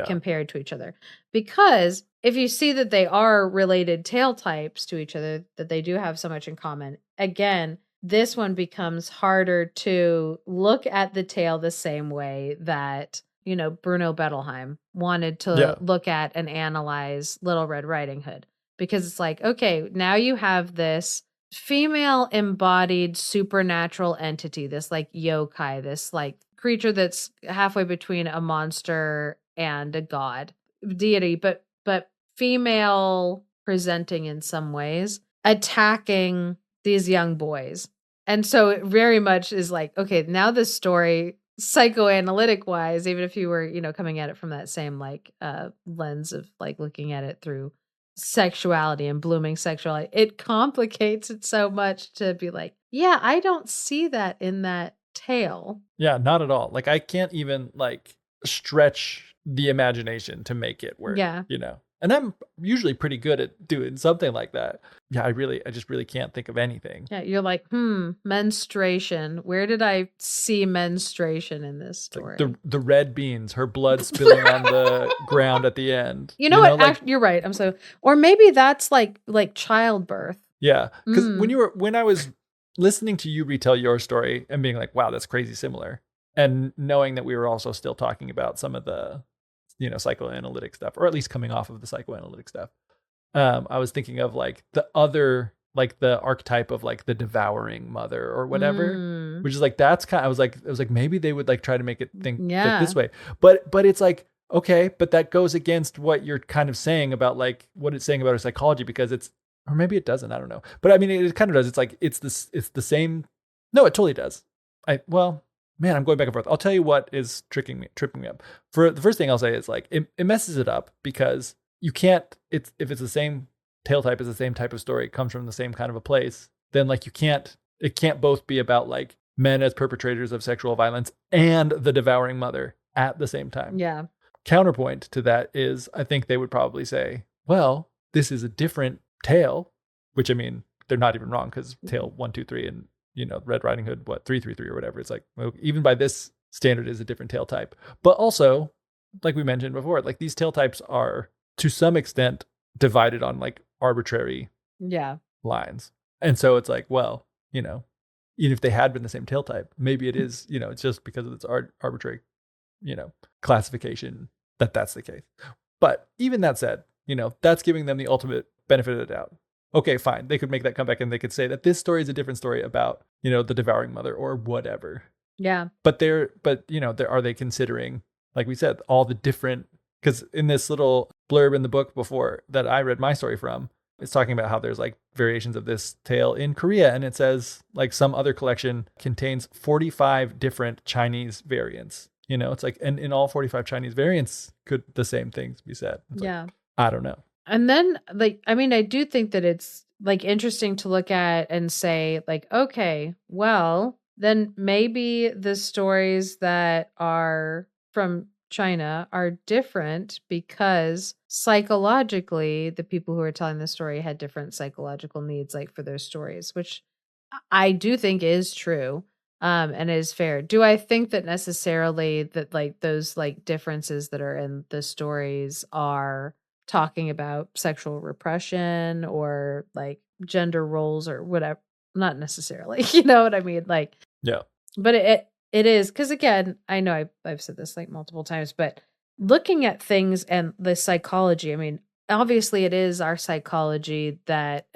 compared to each other. Because if you see that they are related tail types to each other, that they do have so much in common, again, this one becomes harder to look at the tale the same way that, Bruno Bettelheim wanted to look at and analyze Little Red Riding Hood. Because it's like, okay, now you have this female embodied supernatural entity, this like yokai, this like creature that's halfway between a monster and a god deity, but female presenting in some ways, attacking these young boys. And so it very much is like, okay, now this story, psychoanalytic wise, even if you were, coming at it from that same like lens of like looking at it through sexuality and blooming sexuality, it complicates it so much to be like, yeah, I don't see that in that tale. Yeah, not at all. Like I can't even like stretch the imagination to make it work. Yeah. And I'm usually pretty good at doing something like that. Yeah, I just really can't think of anything. Yeah, you're like, menstruation. Where did I see menstruation in this story? Like the red beans, her blood spilling on the ground at the end. You know what? Like, you're right. Or maybe that's like childbirth. Yeah, because when I was listening to you retell your story and being like, wow, that's crazy similar, and knowing that we were also still talking about some of the psychoanalytic stuff, or at least coming off of the psychoanalytic stuff. I was thinking of like the other, like the archetype of like the devouring mother or whatever, which is like, that's kind of, I was like, maybe they would like try to make it think like this way, but it's like, okay, but that goes against what you're kind of saying about like what it's saying about our psychology, because or maybe it doesn't, I don't know. But I mean, it kind of does. It's like, it's the same. No, it totally does. Man, I'm going back and forth. I'll tell you what is tripping me up. For the first thing I'll say is like, it messes it up because you can't, if it's the same tale type, it's the same type of story, it comes from the same kind of a place, then like it can't both be about like men as perpetrators of sexual violence and the devouring mother at the same time. Yeah. Counterpoint to that is, I think they would probably say, well, this is a different tale, which I mean, they're not even wrong, because tale 1, 2, 3 and Red Riding Hood, 333 or whatever. It's like, well, even by this standard is a different tale type. But also, like we mentioned before, like these tale types are to some extent divided on like arbitrary lines. And so it's like, well, even if they had been the same tale type, maybe it is, it's just because of its arbitrary, classification that's the case. But even that said, that's giving them the ultimate benefit of the doubt. Okay, fine. They could make that comeback and they could say that this story is a different story about, the devouring mother or whatever. Yeah. But are they considering, like we said, all the different, because in this little blurb in the book before that I read my story from, it's talking about how there's like variations of this tale in Korea. And it says like some other collection contains 45 different Chinese variants. It's like, and in all 45 Chinese variants could the same things be said. It's like, I don't know. And then, like, I mean, I do think that it's like interesting to look at and say, like, okay, well, then maybe the stories that are from China are different because psychologically, the people who are telling the story had different psychological needs, like for their stories, which I do think is true. And is fair. Do I think that necessarily that like those like differences that are in the stories are talking about sexual repression or like gender roles or whatever? Not necessarily, you know what I mean? Like, yeah, but it is, because again, I know I've said this like multiple times, but looking at things and the psychology, I mean, obviously it is our psychology that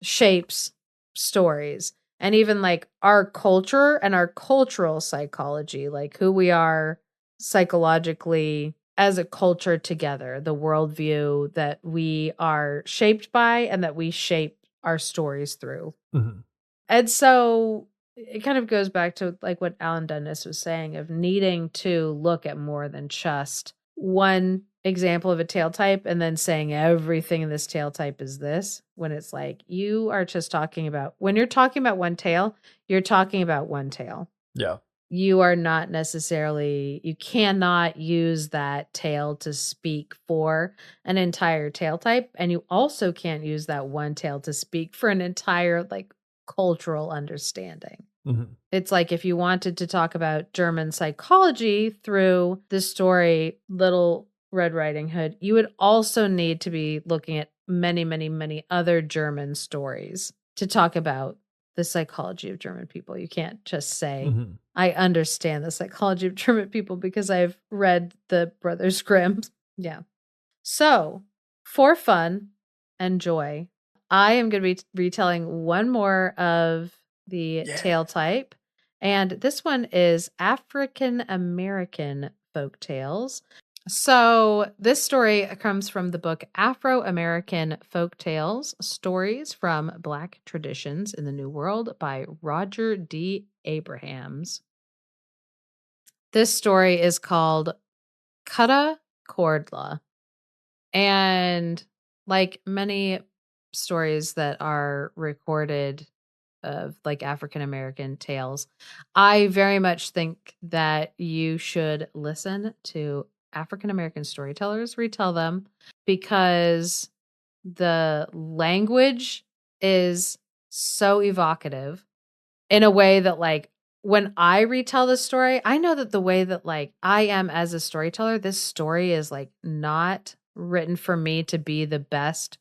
shapes stories, and even like our culture and our cultural psychology, like who we are psychologically as a culture together, the worldview that we are shaped by and that we shape our stories through. Mm-hmm. And so it kind of goes back to like what Alan Dundas was saying of needing to look at more than just one example of a tale type and then saying everything in this tale type is this, when it's like you are just talking about, when you're talking about one tale, you're talking about one tale. Yeah. You are not necessarily, you cannot use that tale to speak for an entire tale type. And you also can't use that one tale to speak for an entire like cultural understanding. Mm-hmm. It's like if you wanted to talk about German psychology through the story Little Red Riding Hood, you would also need to be looking at many, many, many other German stories to talk about the psychology of German people. You can't just say, Mhm. I understand the psychology of German people because I've read the Brothers Grimm. Yeah. So, for fun and joy, I am going to be retelling one more of the tale type. And this one is African American folk tales. So, this story comes from the book Afro-American Folk Tales, Stories from Black Traditions in the New World by Roger D. Abrahams. This story is called Cutta Cordla. And like many stories that are recorded of like African American tales, I very much think that you should listen to African American storytellers retell them, because the language is so evocative in a way that, like, when I retell the story, I know that the way that like I am as a storyteller, this story is like not written for me to be the best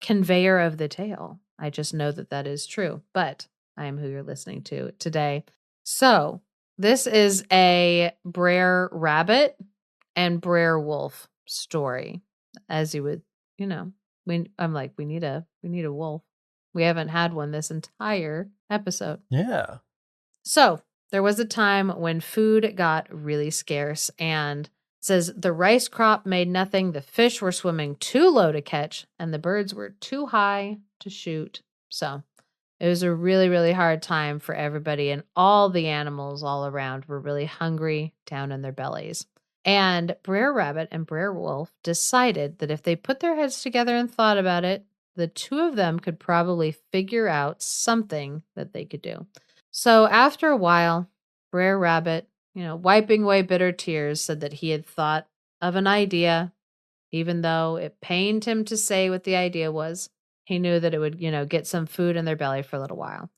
conveyor of the tale. I just know that that is true, but I am who you're listening to today. So this is a Brer Rabbit and Brer Wolf story, as you would, I'm like, we need a wolf. We haven't had one this entire episode. Yeah. So there was a time when food got really scarce, and it says the rice crop made nothing, the fish were swimming too low to catch, and the birds were too high to shoot. So it was a really, really hard time for everybody, and all the animals all around were really hungry down in their bellies. And Brer Rabbit and Brer Wolf decided that if they put their heads together and thought about it, the two of them could probably figure out something that they could do. So after a while, Brer Rabbit, wiping away bitter tears, said that he had thought of an idea, even though it pained him to say what the idea was. He knew that it would, get some food in their belly for a little while.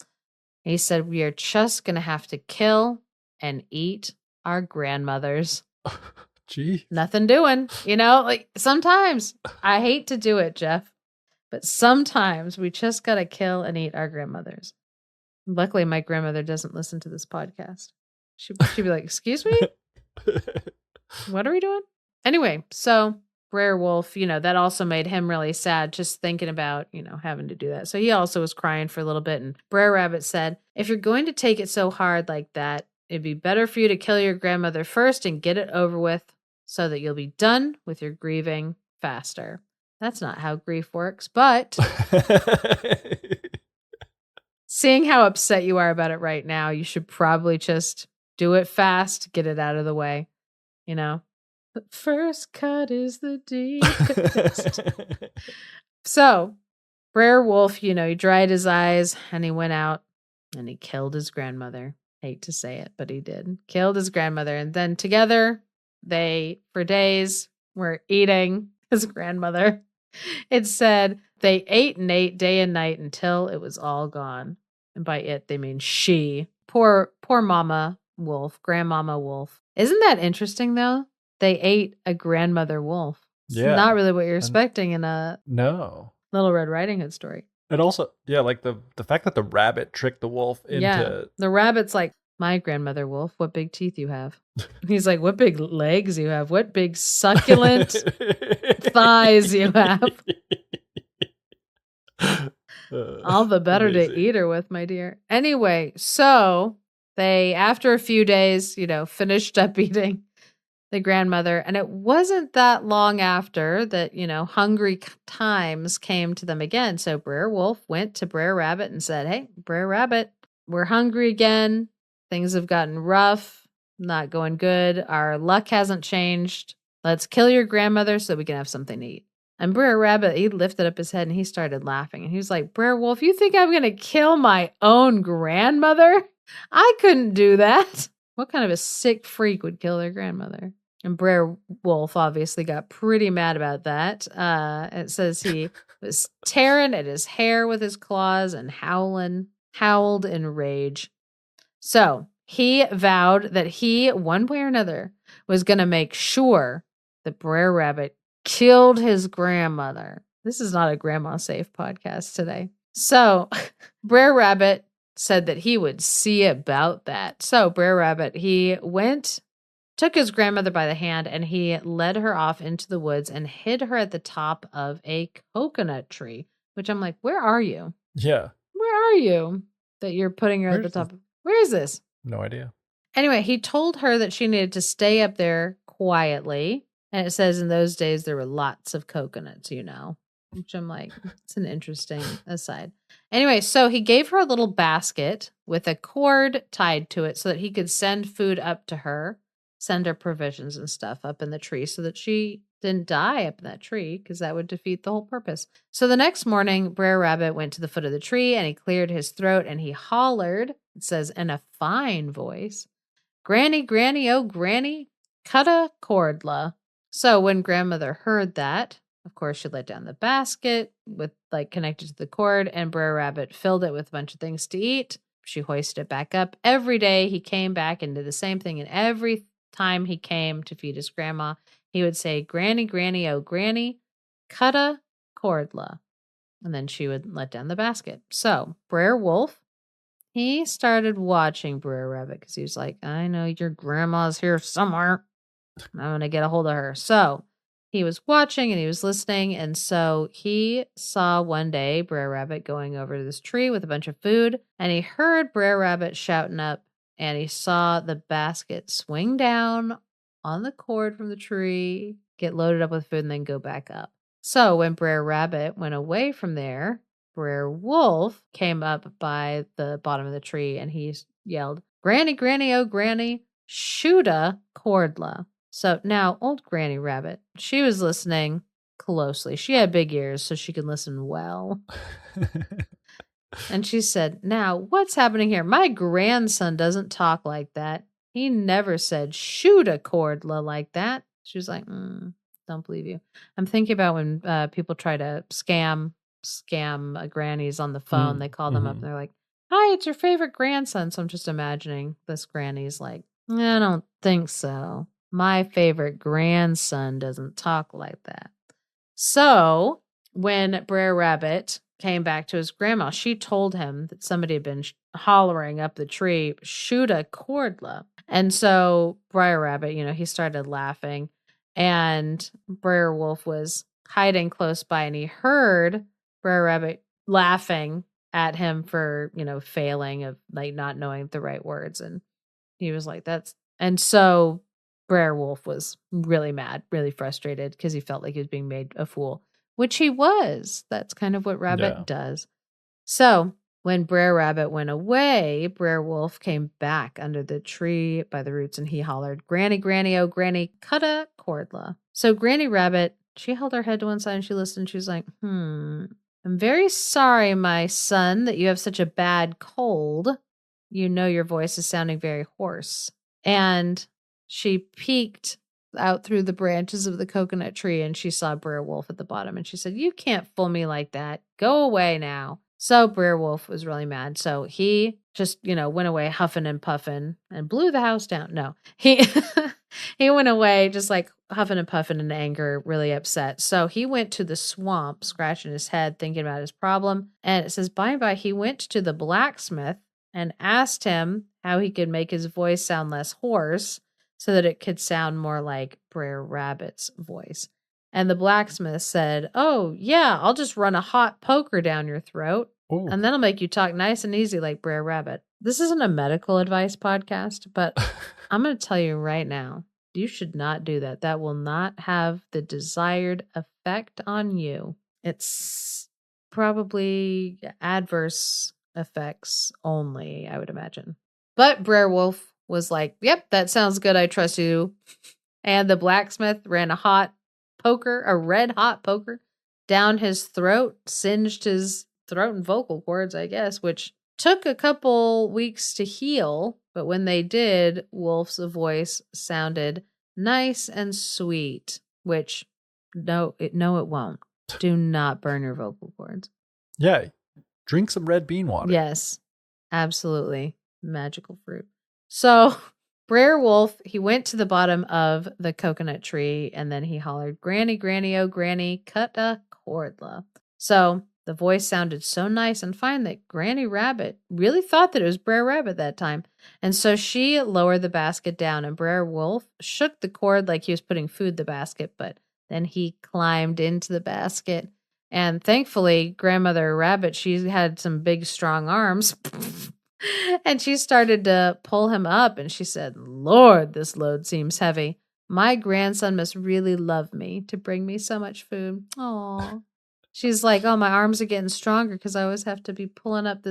He said, we are just going to have to kill and eat our grandmothers. Gee. Nothing doing, like sometimes I hate to do it, Geoff, but sometimes we just got to kill and eat our grandmothers. Luckily, my grandmother doesn't listen to this podcast. She'd be like, excuse me? What are we doing? Anyway, so Brer Wolf, that also made him really sad just thinking about, having to do that. So he also was crying for a little bit. And Brer Rabbit said, if you're going to take it so hard like that, it'd be better for you to kill your grandmother first and get it over with so that you'll be done with your grieving faster. That's not how grief works, but seeing how upset you are about it right now, you should probably just do it fast, get it out of the way, The first cut is the deepest. So, Brer Wolf, he dried his eyes and he went out and he killed his grandmother. Hate to say it, but he did. Killed his grandmother. And then together, they, for days, were eating his grandmother. It said they ate and ate day and night until it was all gone. And by it, they mean she. Poor Mama Wolf, Grandmama Wolf. Isn't that interesting, though? They ate a grandmother wolf. It's not really what you're expecting in a Little Red Riding Hood story. And also, like the fact that the rabbit tricked the wolf into... Yeah, the rabbit's like, my grandmother wolf, what big teeth you have. He's like, what big legs you have. What big succulent thighs you have. All the better to eat her with, my dear. Anyway, so they, after a few days, finished up eating the grandmother. And it wasn't that long after that, hungry times came to them again. So Brer Wolf went to Brer Rabbit and said, hey, Brer Rabbit, we're hungry again. Things have gotten rough, not going good. Our luck hasn't changed. Let's kill your grandmother so we can have something to eat. And Brer Rabbit, he lifted up his head and he started laughing. And he was like, Brer Wolf, you think I'm going to kill my own grandmother? I couldn't do that. What kind of a sick freak would kill their grandmother? And Brer Wolf obviously got pretty mad about that. It says he was tearing at his hair with his claws and howled in rage. So he vowed that he, one way or another, was going to make sure that Brer Rabbit killed his grandmother. This is not a grandma safe podcast today. So Brer Rabbit said that he would see about that. So Brer Rabbit, he took his grandmother by the hand, and he led her off into the woods and hid her at the top of a coconut tree, which I'm like, where are you? Yeah. Where are you that you're putting her at the top? Where is this? No idea. Anyway, he told her that she needed to stay up there quietly. And it says in those days there were lots of coconuts, which I'm like, it's an interesting aside. Anyway, so he gave her a little basket with a cord tied to it so that he could send food up to her, send her provisions and stuff up in the tree so that she didn't die up in that tree, because that would defeat the whole purpose. So the next morning, Brer Rabbit went to the foot of the tree and he cleared his throat and he hollered, it says in a fine voice, "Granny, granny, oh granny, Cutta cordla." So when grandmother heard that, of course, she let down the basket with connected to the cord, and Brer Rabbit filled it with a bunch of things to eat. She hoisted it back up. Every day he came back and did the same thing, and every time he came to feed his grandma, he would say, "Granny, granny, oh granny, Cutta cordla." And then she would let down the basket. So Brer Wolf, he started watching Brer Rabbit because he was like, I know your grandma's here somewhere. I'm going to get a hold of her. So he was watching and he was listening. And so he saw one day Brer Rabbit going over to this tree with a bunch of food. And he heard Brer Rabbit shouting up, and he saw the basket swing down on the cord from the tree, get loaded up with food, and then go back up. So when Brer Rabbit went away from there, Brer Wolf came up by the bottom of the tree and he yelled, "Granny, granny, oh granny, shoota cordla." So now old Granny Rabbit, she was listening closely. She had big ears so she could listen well. And she said, "Now, what's happening here? My grandson doesn't talk like that. He never said shoota cordla like that." She was like, don't believe you. I'm thinking about when people try to scam grannies on the phone. They call them up and they're like, "Hi, it's your favorite grandson." So I'm just imagining this granny's like, "I don't think so. My favorite grandson doesn't talk like that." So when Brer Rabbit came back to his grandma, she told him that somebody had been hollering up the tree, "Shoota cordla." And so Brer Rabbit, he started laughing. And Brer Wolf was hiding close by, and he heard Brer Rabbit laughing at him for, failing of not knowing the right words. And he was like, and so Brer Wolf was really mad, really frustrated because he felt like he was being made a fool, which he was. That's kind of what Rabbit does. So when Brer Rabbit went away, Brer Wolf came back under the tree by the roots and he hollered, "Granny, granny, oh granny, Cutta cordla." So Granny Rabbit, she held her head to one side and she listened. She was like, "I'm very sorry, my son, that you have such a bad cold. Your voice is sounding very hoarse." And she peeked out through the branches of the coconut tree and she saw Brer Wolf at the bottom and she said, "You can't fool me like that. Go away now." So Brer Wolf was really mad. So he just, went away huffing and puffing and blew the house down. No, he went away just like huffing and puffing in anger, really upset. So he went to the swamp, scratching his head, thinking about his problem. And it says, by and by, he went to the blacksmith and asked him how he could make his voice sound less hoarse so that it could sound more like Brer Rabbit's voice. And the blacksmith said, "Oh, yeah, I'll just run a hot poker down your throat, and then I'll make you talk nice and easy like Brer Rabbit." This isn't a medical advice podcast, but I'm going to tell you right now, you should not do that. That will not have the desired effect on you. It's probably adverse effects only, I would imagine. But Brer Wolf was like, "Yep, that sounds good. I trust you." And the blacksmith ran a red hot poker down his throat, singed his throat and vocal cords, I guess, which took a couple weeks to heal. But when they did, Wolf's voice sounded nice and sweet, which no, it won't. Do not burn your vocal cords. Yeah. Drink some red bean water. Yes, absolutely. Magical fruit. So Brer Wolf, he went to the bottom of the coconut tree and then he hollered, "Granny, granny, oh granny, Cutta cordla." So The voice sounded so nice and fine that Granny Rabbit really thought that it was Brer Rabbit that time. And so she lowered the basket down, and Brer Wolf shook the cord like he was putting food in the basket, but then he climbed into the basket. And thankfully, Grandmother Rabbit, she had some big, strong arms. And she started to pull him up, and she said, "Lord, this load seems heavy. My grandson must really love me to bring me so much food." Aw. She's like, "Oh, my arms are getting stronger because I always have to be pulling up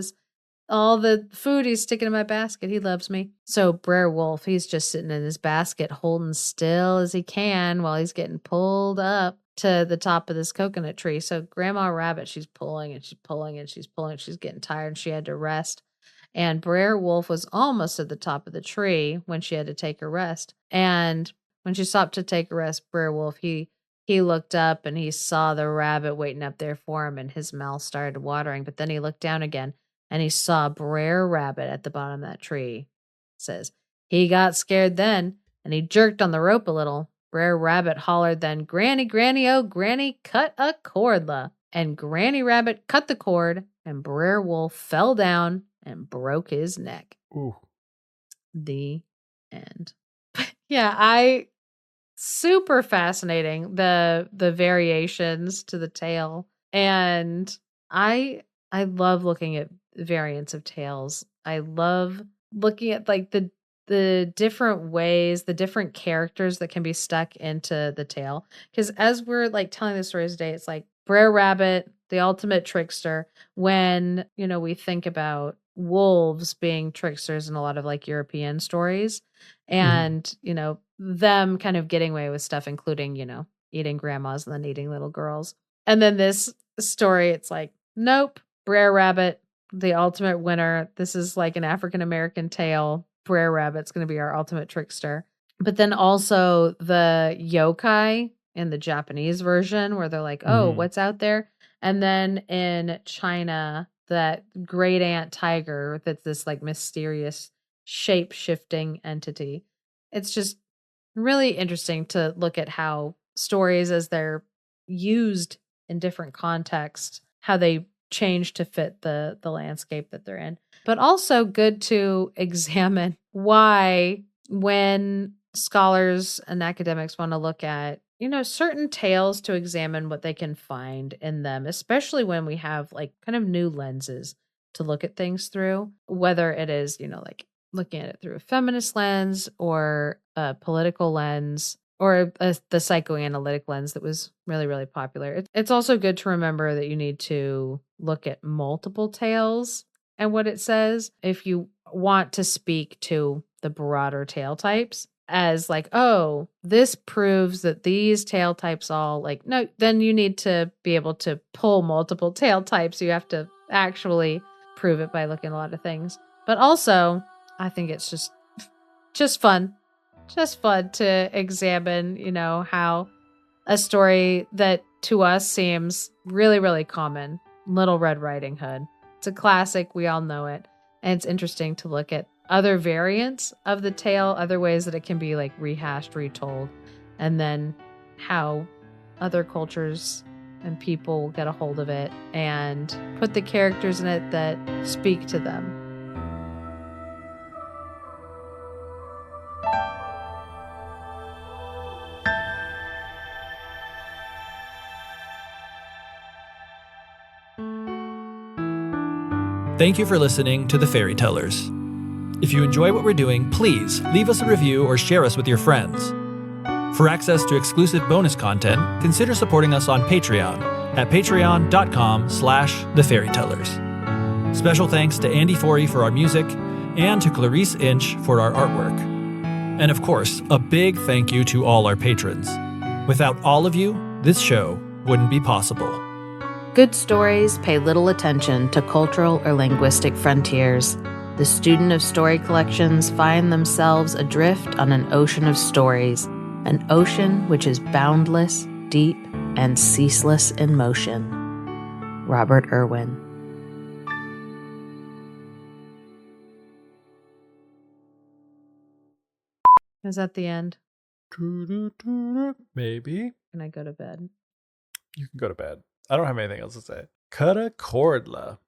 all the food he's sticking in my basket. He loves me." So Brer Wolf, he's just sitting in his basket holding still as he can while he's getting pulled up to the top of this coconut tree. So Grandma Rabbit, she's pulling and she's pulling and she's pulling. She's getting tired and she had to rest. And Brer Wolf was almost at the top of the tree when she had to take a rest. And when she stopped to take a rest, Brer Wolf, he looked up and he saw the rabbit waiting up there for him, and his mouth started watering. But then he looked down again and he saw Brer Rabbit at the bottom of that tree. Says, he got scared then, and he jerked on the rope a little. Brer Rabbit hollered then, "Granny, Granny, oh, Granny, cut a cord, la." And Granny Rabbit cut the cord, and Brer Wolf fell down and broke his neck. Ooh. The end. Super fascinating, the variations to the tale. And I love looking at variants of tales. I love looking at like the different ways, the different characters that can be stuck into the tale. Because as we're like telling the stories today, it's like Brer Rabbit, the ultimate trickster. When, we think about wolves being tricksters in a lot of like European stories, and, them kind of getting away with stuff, including, eating grandmas and then eating little girls. And then this story, it's like, nope, Brer Rabbit, the ultimate winner. This is like an African-American tale. Brer Rabbit's going to be our ultimate trickster. But then also the yokai in the Japanese version, where they're like, oh, what's out there? And then in China, that great ant tiger, that's this like mysterious shape-shifting entity. It's just really interesting to look at how stories, as they're used in different contexts, how they change to fit the landscape that they're in. But also good to examine why, when scholars and academics want to look at, certain tales, to examine what they can find in them, especially when we have like kind of new lenses to look at things through, whether it is, like looking at it through a feminist lens or a political lens or the psychoanalytic lens that was really, really popular. It's also good to remember that you need to look at multiple tales and what it says if you want to speak to the broader tale types, as like, oh, this proves that these tale types all like, no, then you need to be able to pull multiple tale types. You have to actually prove it by looking at a lot of things. But also, I think it's just fun to examine, how a story that to us seems really, really common, Little Red Riding Hood. It's a classic. We all know it. And it's interesting to look at other variants of the tale, other ways that it can be like rehashed, retold, and then how other cultures and people get a hold of it and put the characters in it that speak to them. Thank you for listening to The Fairy Tellers. If you enjoy what we're doing, please leave us a review or share us with your friends. For access to exclusive bonus content, consider supporting us on Patreon at patreon.com/thefairytellers. Special thanks to Andy Forey for our music and to Clarice Inch for our artwork. And of course, a big thank you to all our patrons. Without all of you, this show wouldn't be possible. Good stories pay little attention to cultural or linguistic frontiers. The student of story collections find themselves adrift on an ocean of stories, an ocean which is boundless, deep, and ceaseless in motion. Robert Irwin. Is that the end? Maybe. Can I go to bed? You can go to bed. I don't have anything else to say. Cutta Cordla.